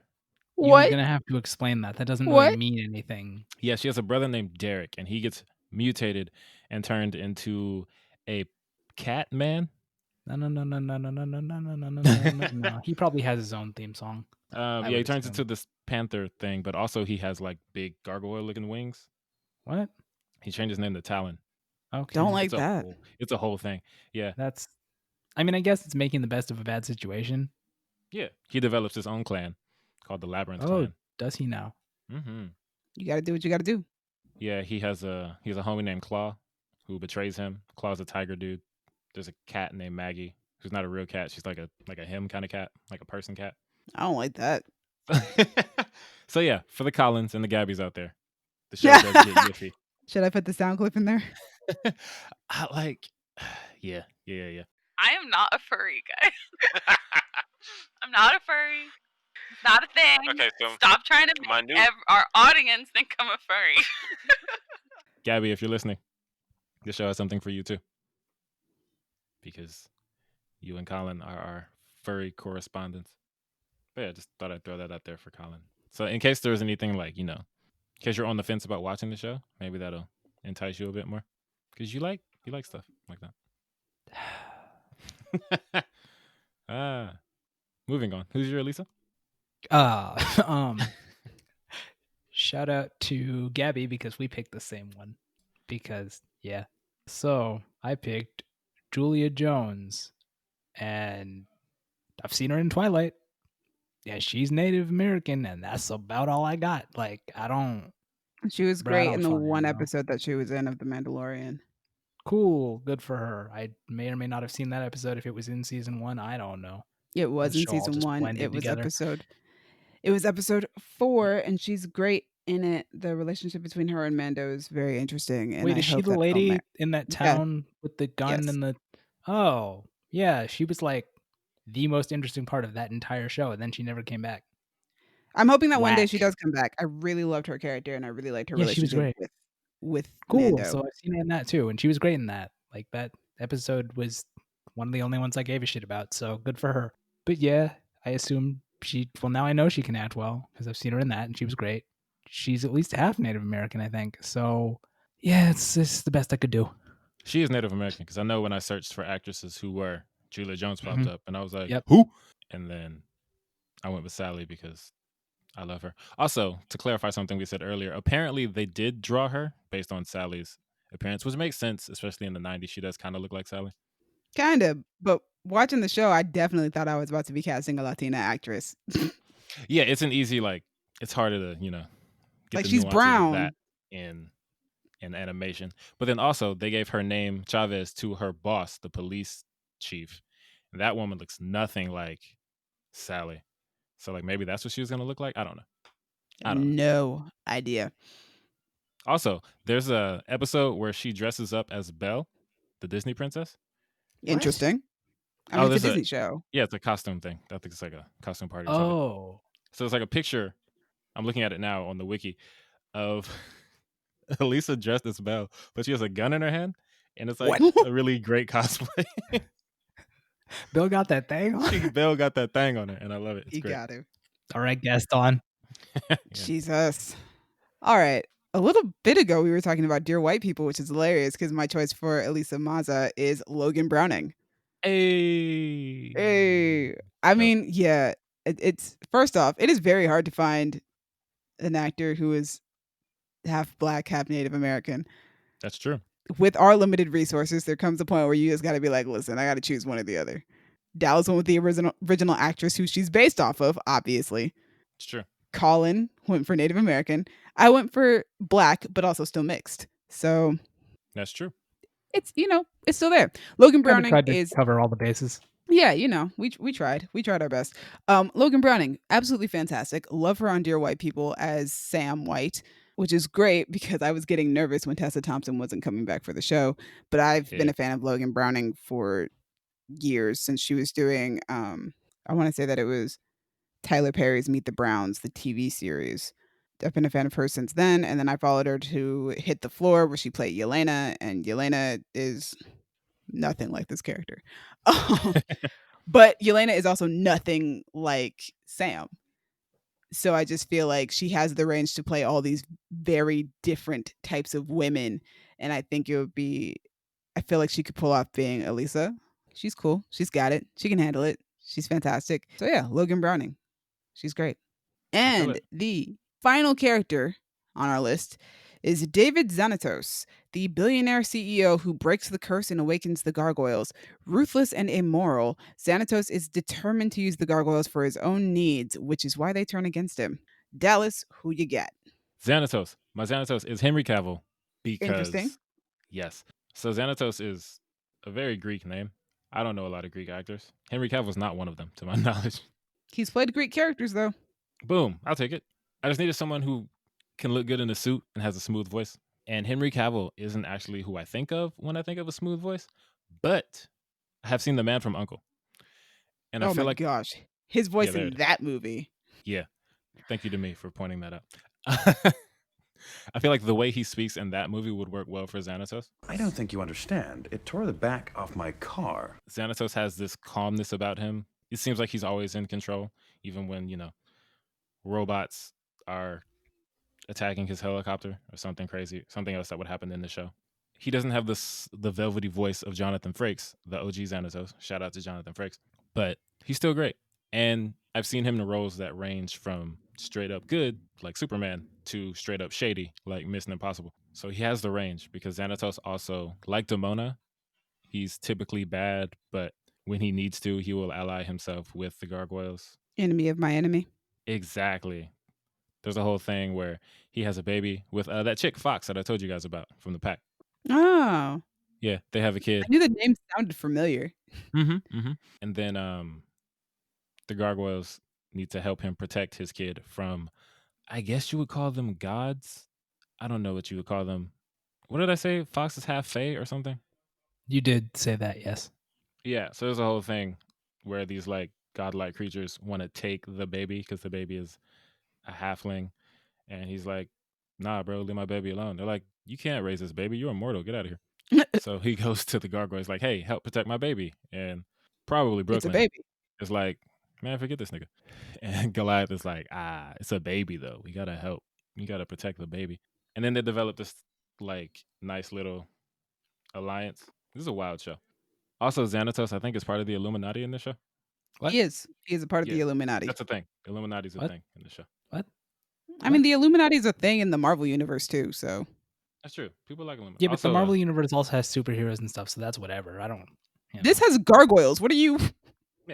What? You're gonna have to explain that. That doesn't really mean anything. Yeah, she has a brother named Derek, and he gets mutated and turned into a cat man. No. He probably has his own theme song. Yeah, he turns into this panther thing, but also he has like big gargoyle-looking wings. What? He changed his name to Talon. Okay. Don't like that. It's a whole thing. Yeah. I mean, I guess it's making the best of a bad situation. Yeah. He develops his own clan called the Labyrinth Oh, Clan. does he now? Mm-hmm. You got to do what you got to do. Yeah, he has a homie named Claw who betrays him. Claw's a tiger dude. There's a cat named Maggie who's not a real cat. She's like a him kind of cat, like a person cat. I don't like that. So yeah, for the Collins and the Gabbies out there, the show does get yiffy. Should I put the sound clip in there? I like, yeah. I am not a furry, guys. I'm not a furry. It's not a thing. Okay, so stop trying to make our audience think I'm a furry. Gaby, if you're listening, this show has something for you too, because you and Colin are our furry correspondents. But yeah, just thought I'd throw that out there for Colin. So in case there's anything like, in case you're on the fence about watching the show, maybe that'll entice you a bit more, because you like stuff like that. Moving on. Who's your Elisa? Shout out to Gaby because we picked the same one. Because yeah. So I picked Julia Jones, and I've seen her in Twilight. Yeah, she's Native American, and that's about all I got. Like, I don't. She was great in the one episode that she was in of The Mandalorian. Cool, good for her. I may or may not have seen that episode if it was in season 1. I don't know. It was in season 1. It was episode 4, and she's great in it. The relationship between her and Mando is very interesting. And wait, is she the lady in that town with the gun and the? Oh, yeah, she was like the most interesting part of that entire show, and then she never came back. I'm hoping that one day she does come back. I really loved her character, and I really liked her relationship with cool. Mando. So I've seen her in that too, and she was great in that. Like, that episode was one of the only ones I gave a shit about, so good for her. But yeah, I assume now I know she can act well because I've seen her in that and she was great. She's at least half Native American, I think. So yeah, it's the best I could do. She is Native American because I know when I searched for actresses who were, Julia Jones popped up and I was like, Yep. who? And then I went with Sally because I love her. Also, to clarify something we said earlier, apparently they did draw her based on Sally's appearance, which makes sense, especially in the 90s. She does kind of look like Sally. Kind of, but watching the show, I definitely thought I was about to be casting a Latina actress. Yeah, it's an easy, it's harder to, get Like, the she's nuances brown. of that in animation. But then also, they gave her name, Chavez, to her boss, the police chief. And that woman looks nothing like Sally. So, maybe that's what she was going to look like? I don't know. No idea. Also, there's a episode where she dresses up as Belle, the Disney princess. Interesting. I mean, it's a there's Disney show. Yeah, it's a costume thing. I think it's like a costume party or something. Oh. So it's like a picture. I'm looking at it now on the wiki of Elisa dressed as Belle, but she has a gun in her hand, and it's like a really great cosplay. Bill got that thing on? Belle got that thing on her, and I love it. It's He great. got it. All right, Gaston. Yeah. Jesus. All right. A little bit ago, we were talking about Dear White People, which is hilarious because my choice for Elisa Maza is Logan Browning. Hey. I mean, yeah, it's first off, it is very hard to find an actor who is half Black, half Native American. That's true. With our limited resources, there comes a point where you just got to be like, listen, I got to choose one or the other. Dallas went with the original actress who she's based off of, obviously. It's true. Colin went for Native American. I went for Black, but also still mixed. So that's true. It's it's still there. Logan Browning tried to cover all the bases. Yeah, we tried. We tried our best. Logan Browning, absolutely fantastic. Love her on Dear White People as Sam White, which is great because I was getting nervous when Tessa Thompson wasn't coming back for the show. But I've been a fan of Logan Browning for years since she was doing. I want to say that it was Tyler Perry's Meet the Browns, the TV series. I've been a fan of her since then, and then I followed her to Hit the Floor, where she played Yelena, and Yelena is nothing like this character. But Yelena is also nothing like Sam. So I just feel like she has the range to play all these very different types of women, and I think I feel like she could pull off being Elisa. She's cool. She's got it. She can handle it. She's fantastic. So yeah, Logan Browning. She's great. And the final character on our list is David Xanatos, the billionaire CEO who breaks the curse and awakens the Gargoyles. Ruthless and immoral, Xanatos is determined to use the Gargoyles for his own needs, which is why they turn against him. Dallas, who you got? Xanatos. My Xanatos is Henry Cavill. Interesting. Yes. So Xanatos is a very Greek name. I don't know a lot of Greek actors. Henry Cavill's not one of them, to my knowledge. He's played Greek characters, though. Boom. I'll take it. I just needed someone who can look good in a suit and has a smooth voice. And Henry Cavill isn't actually who I think of when I think of a smooth voice, but I have seen The Man from U.N.C.L.E. And I feel like, gosh, his voice in that movie. Yeah. Thank you to me for pointing that out. I feel like the way he speaks in that movie would work well for Xanatos. I don't think you understand. It tore the back off my car. Xanatos has this calmness about him. It seems like he's always in control, even when, robots are attacking his helicopter or something crazy, something else that would happen in the show. He doesn't have the velvety voice of Jonathan Frakes, the OG Xanatos. Shout out to Jonathan Frakes. But he's still great. And I've seen him in roles that range from straight up good, like Superman, to straight up shady, like Mission Impossible. So he has the range because Xanatos also, like Demona, he's typically bad, but when he needs to, he will ally himself with the Gargoyles. Enemy of my enemy. Exactly. There's a whole thing where he has a baby with that chick Fox that I told you guys about from the pack. Oh. Yeah, they have a kid. I knew the name sounded familiar. And then the Gargoyles need to help him protect his kid from, I guess you would call them gods. I don't know what you would call them. What did I say? Fox is half fae or something? You did say that, yes. Yeah, so there's a whole thing where these like godlike creatures want to take the baby because the baby is a halfling. And he's like, nah, bro, leave my baby alone. They're like, you can't raise this baby. You're immortal. Get out of here. So he goes to the Gargoyles like, hey, help protect my baby. And probably It's a Brooklyn baby. is like, man, forget this nigga. And Goliath is like, it's a baby though. We gotta help. You gotta protect the baby. And then they develop this like nice little alliance. This is a wild show. Also, Xanatos, I think, is part of the Illuminati in the show. What? He is. He is a part of the Yeah, Illuminati. that's a thing. Illuminati's a What? thing in the show. What? I mean, the Illuminati is a thing in the Marvel universe too. So That's true. People like Illuminati. Yeah, but Also, the Marvel universe also has superheroes and stuff, so that's whatever. I don't. this has gargoyles. What are you?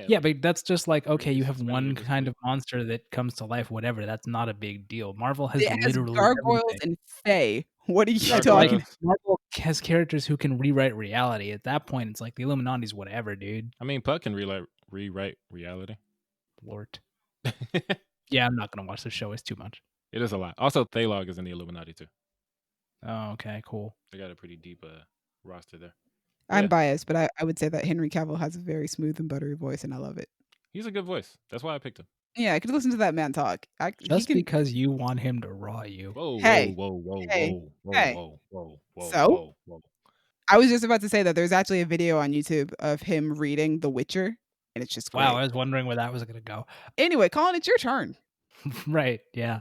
Yeah, but that's just like, okay, it's you have just one really just kind weird. of monster that comes to life, whatever. That's not a big deal. Marvel has It has literally gargoyles everything. and fae. What are you Yeah, but, talking? like, Marvel has characters who can rewrite reality. At that point, it's like the Illuminati's whatever, dude. I mean, Puck can rewrite reality. Lord. Yeah, I'm not gonna watch the show. It's too much. It is a lot. Also, Thalog is in the Illuminati too. Oh, okay, cool. They got a pretty deep roster there. I'm Yeah. biased, but I would say that Henry Cavill has a very smooth and buttery voice, and I love it. He's a good voice. That's why I picked him. Yeah, I could listen to that man talk. Just because you want him to raw you. Whoa, Hey, whoa, whoa, hey, whoa, whoa, hey. whoa, whoa, whoa, So? whoa, whoa. I was just about to say that there's actually a video on YouTube of him reading The Witcher, and it's just great. Wow, I was wondering where that was gonna go. Anyway, Colin, it's your turn. Right, yeah.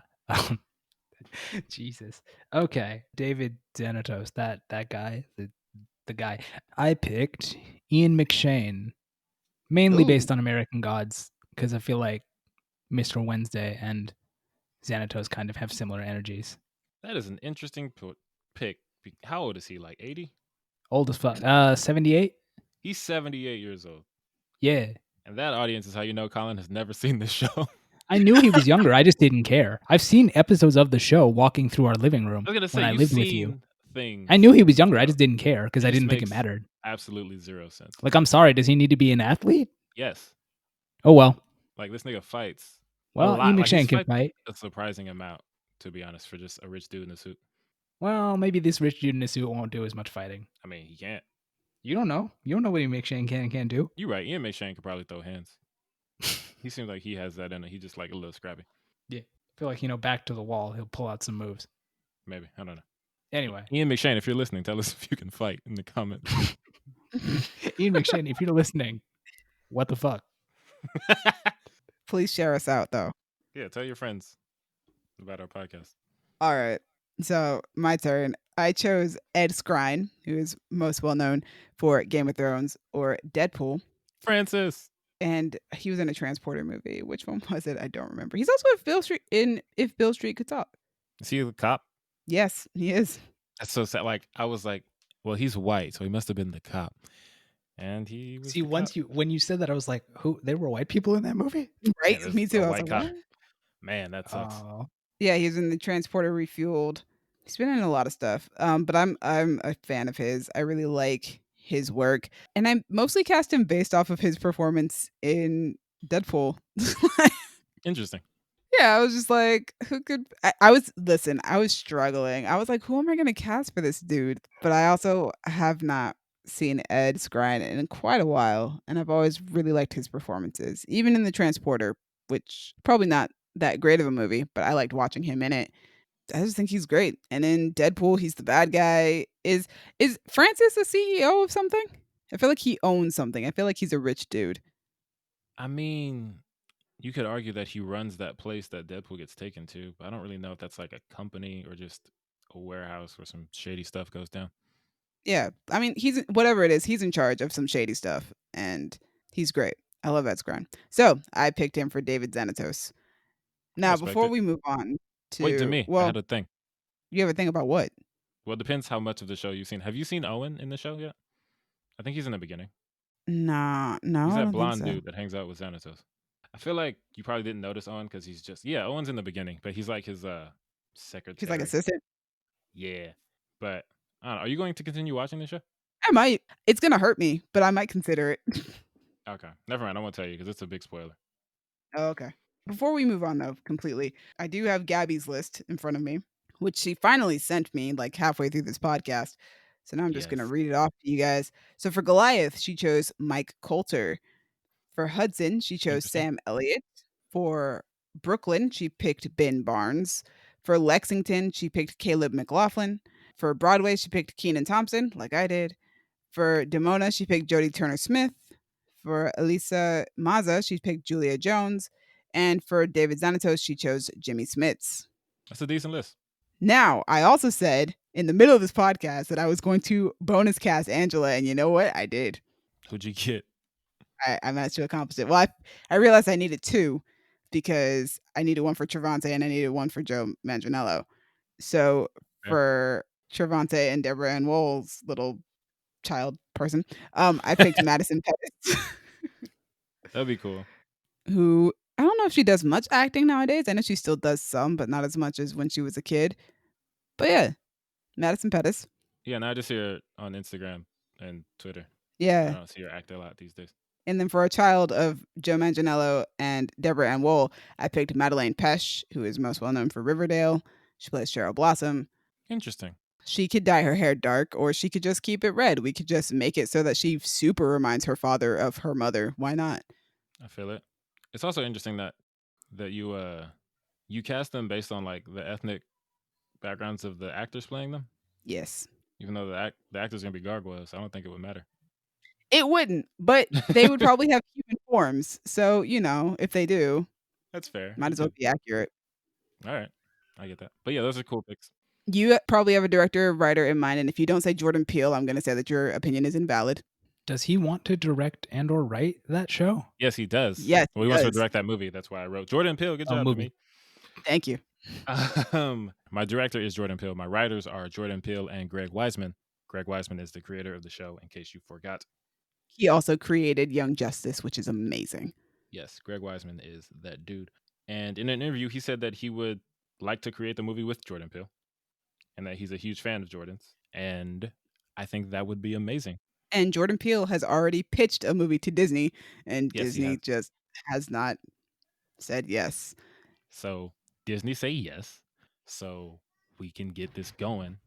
Jesus. Okay, David Xanatos, that guy, the guy. I picked Ian McShane, mainly based on American Gods, because I feel like Mr. Wednesday and Xanatos kind of have similar energies. That is an interesting pick. How old is he? Like 80? Old as fuck. 78? He's 78 years old. Yeah. And that audience is how you know Colin has never seen this show. I knew he was younger. I just didn't care. I've seen episodes of the show walking through our living room I was gonna say, when I you've lived with seen you. things. I knew he was younger. I just didn't care because I It just didn't think it makes mattered. Absolutely zero sense. Like, I'm sorry. Does he need to be an athlete? Yes. Oh, well. Like, this nigga fights. Well, a lot. Ian Like, McShane he's can fight. a surprising amount, to be honest, for just a rich dude in a suit. Well, maybe this rich dude in a suit won't do as much fighting. I mean, he can't. You don't know. You don't know what Ian McShane can and can't do. You're right. Ian McShane could probably throw hands. He seems like he has that in it. He's just like a little scrappy. Yeah. I feel like, back to the wall, he'll pull out some moves. Maybe. I don't know. Anyway. Ian McShane, if you're listening, tell us if you can fight in the comments. Ian McShane, if you're listening, what the fuck? Please share us out, though. Yeah, tell your friends about our podcast. All right. So, my turn. I chose Ed Skrein, who is most well known for Game of Thrones or Deadpool. Francis. And he was in a Transporter movie. Which one was it? I don't remember. He's also If Bill Street Could Talk. Is he a cop? Yes, he is. That's so sad. Like, I was like, well, he's white, so he must have been the cop. And he was. See, when you said that, I was like, who? There were white people in that movie? Right? Yeah, Me too. I was white like, cop. what? Man, that sucks. Yeah, he was in the Transporter Refueled. He's been in a lot of stuff. But I'm a fan of his. I really like his work. And I mostly cast him based off of his performance in Deadpool. Interesting. Yeah, I was just like, who could I was struggling. I was like, who am I gonna cast for this dude? But I also have not seen Ed Skrein in quite a while, and I've always really liked his performances. Even in The Transporter, which probably not that great of a movie, but I liked watching him in it. I just think he's great. And in Deadpool, he's the bad guy. Is Francis a CEO of something? I feel like he owns something. I feel like he's a rich dude. I mean, you could argue that he runs that place that Deadpool gets taken to, but I don't really know if that's like a company or just a warehouse where some shady stuff goes down. Yeah, I mean, he's whatever it is, he's in charge of some shady stuff, and he's great. I love Ed Skrein. So I picked him for David Xanatos. Now, before we move on to wait, to me, I had a thing. You have a thing about what? Well, it depends how much of the show you've seen. Have you seen Owen in the show yet? I think he's in the beginning. No. He's I that don't blonde think so. dude that hangs out with Xanatos. I feel like you probably didn't notice Owen because he's just Owen's in the beginning, but he's like his secretary. He's like assistant. Yeah, but I don't know. Are you going to continue watching the show? I might. It's gonna hurt me, but I might consider it. Okay, never mind. I won't tell you because it's a big spoiler. Oh, okay. Before we move on, though, completely, I do have Gaby's list in front of me, which she finally sent me like halfway through this podcast. So now I'm just going to read it off to you guys. So for Goliath, she chose Mike Coulter. For Hudson, she chose Sam Elliott. For Brooklyn, she picked Ben Barnes. For Lexington, she picked Caleb McLaughlin. For Broadway, she picked Kenan Thompson, like I did. For Demona, she picked Jodie Turner-Smith. For Elisa Maza, she picked Julia Jones. And for David Xanatos, she chose Jimmy Smits. That's a decent list. Now, I also said in the middle of this podcast that I was going to bonus cast Angela, and you know what? I did. Who'd you get? I managed to accomplish it. Well, I realized I needed two because I needed one for Trevante and I needed one for Joe Manganiello. So for Trevante and Deborah Ann Wool's little child person, I picked Madison Pettis. That'd be cool. Who, I don't know if she does much acting nowadays. I know she still does some, but not as much as when she was a kid. But yeah, Madison Pettis. Yeah, and I just see her on Instagram and Twitter. Yeah. I don't see her act a lot these days. And then for a child of Joe Manganiello and Deborah Ann Wool, I picked Madeleine Pesch, who is most well known for Riverdale. She plays Cheryl Blossom. Interesting. She could dye her hair dark, or she could just keep it red. We could just make it so that she super reminds her father of her mother. Why not? I feel it. It's also interesting that you cast them based on like the ethnic backgrounds of the actors playing them. Yes. Even though the actor's gonna be Gargoyles, I don't think it would matter. It wouldn't, but they would probably have human forms. So, if they do, that's fair. Might as well be accurate. All right. I get that. But yeah, those are cool picks. You probably have a director or writer in mind, and if you don't say Jordan Peele, I'm going to say that your opinion is invalid. Does he want to direct and or write that show? Yes, he does. Yes, well, he wants to direct that movie. That's why I wrote Jordan Peele. Good job, movie. Thank you. My director is Jordan Peele. My writers are Jordan Peele and Greg Weisman. Greg Weisman is the creator of the show, in case you forgot. He also created Young Justice, which is amazing. Yes, Greg Weisman is that dude. And in an interview, he said that he would like to create the movie with Jordan Peele and that he's a huge fan of Jordan's. And I think that would be amazing. And Jordan Peele has already pitched a movie to Disney, and Disney just has not said yes. So Disney say yes, so we can get this going.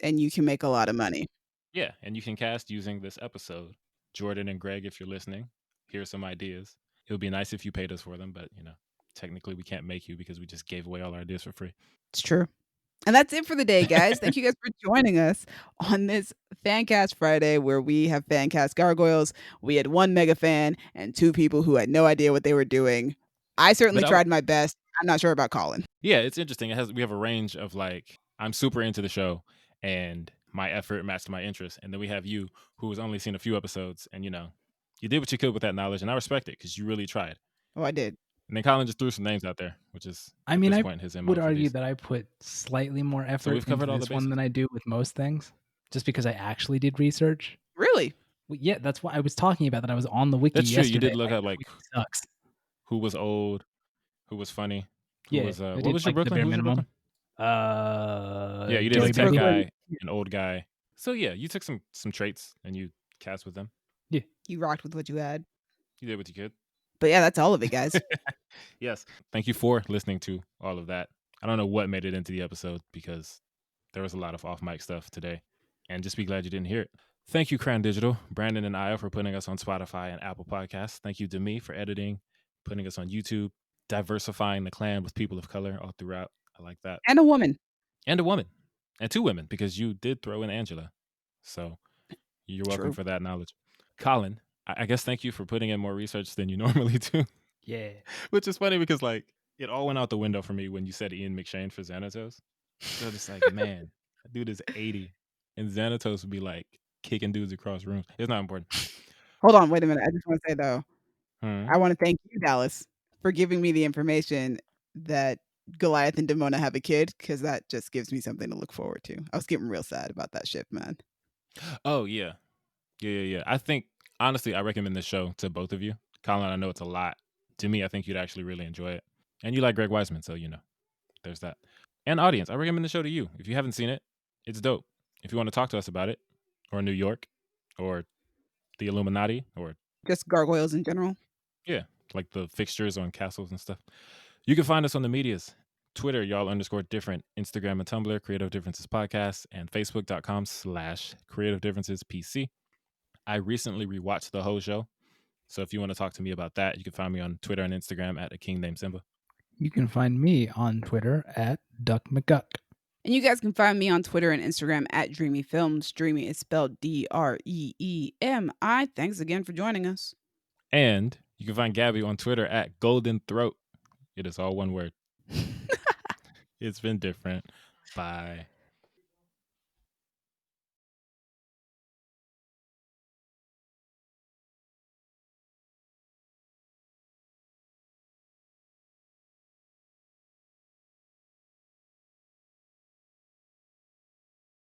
And you can make a lot of money. Yeah, and you can cast using this episode. Jordan and Greg, if you're listening, here's some ideas. It would be nice if you paid us for them, but, technically we can't make you because we just gave away all our ideas for free. It's true. And that's it for the day, guys. Thank you guys for joining us on this Fancast Friday, where we have Fancast Gargoyles. We had one mega fan and two people who had no idea what they were doing. I certainly tried my best. I'm not sure about Colin. Yeah, it's interesting. We have a range of I'm super into the show and my effort matched my interest. And then we have you, who has only seen a few episodes, and you did what you could with that knowledge, and I respect it because you really tried. Oh, I did. And then Colin just threw some names out there, which is his would argue that I put slightly more effort into this one than I do with most things, just because I actually did research. Really? Well, yeah, that's why I was talking about that. I was on the wiki. That's true. You did look up sucks. Who was old, who was funny, who was what was your Brooklyn? Who was your Brooklyn? Yeah, you did a tech guy, an old guy. So yeah, you took some traits and you cast with them. Yeah, you rocked with what you had. You did what you could. But yeah, that's all of it, guys. Yes. Thank you for listening to all of that. I don't know what made it into the episode because there was a lot of off mic stuff today. And just be glad you didn't hear it. Thank you, Crown Digital, Brandon and Io for putting us on Spotify and Apple Podcasts. Thank you to me for editing, putting us on YouTube, diversifying the clan with people of color all throughout. I like that. And a woman. And a woman. And two women, because you did throw in Angela. So you're welcome for that knowledge. Colin, I guess thank you for putting in more research than you normally do. Yeah. Which is funny because it all went out the window for me when you said Ian McShane for Xanatos. So just man, that dude is 80 and Xanatos would be kicking dudes across rooms. It's not important. Hold on, wait a minute. I just want to say though, I want to thank you, Dallas, for giving me the information that Goliath and Demona have a kid, because that just gives me something to look forward to. I was getting real sad about that ship, man. Oh yeah. I think honestly, I recommend this show to both of you. Colin, I know it's a lot. To me, I think you'd actually really enjoy it. And you like Greg Weisman, so there's that. And audience, I recommend the show to you. If you haven't seen it, it's dope. If you want to talk to us about it, or New York, or the Illuminati, or just Gargoyles in general. Yeah, like the fixtures on castles and stuff. You can find us on the medias. Twitter, y'all_different. Instagram and Tumblr, Creative Differences Podcast, and Facebook.com/Creative Differences PC. I recently rewatched the whole show. So if you want to talk to me about that, you can find me on Twitter and Instagram at A King Named Simba. You can find me on Twitter at Duck McGuck. And you guys can find me on Twitter and Instagram at Dreamy Films. Dreamy is spelled Dreemi. Thanks again for joining us. And you can find Gaby on Twitter at Golden Throat. It is all one word. It's been different. Bye.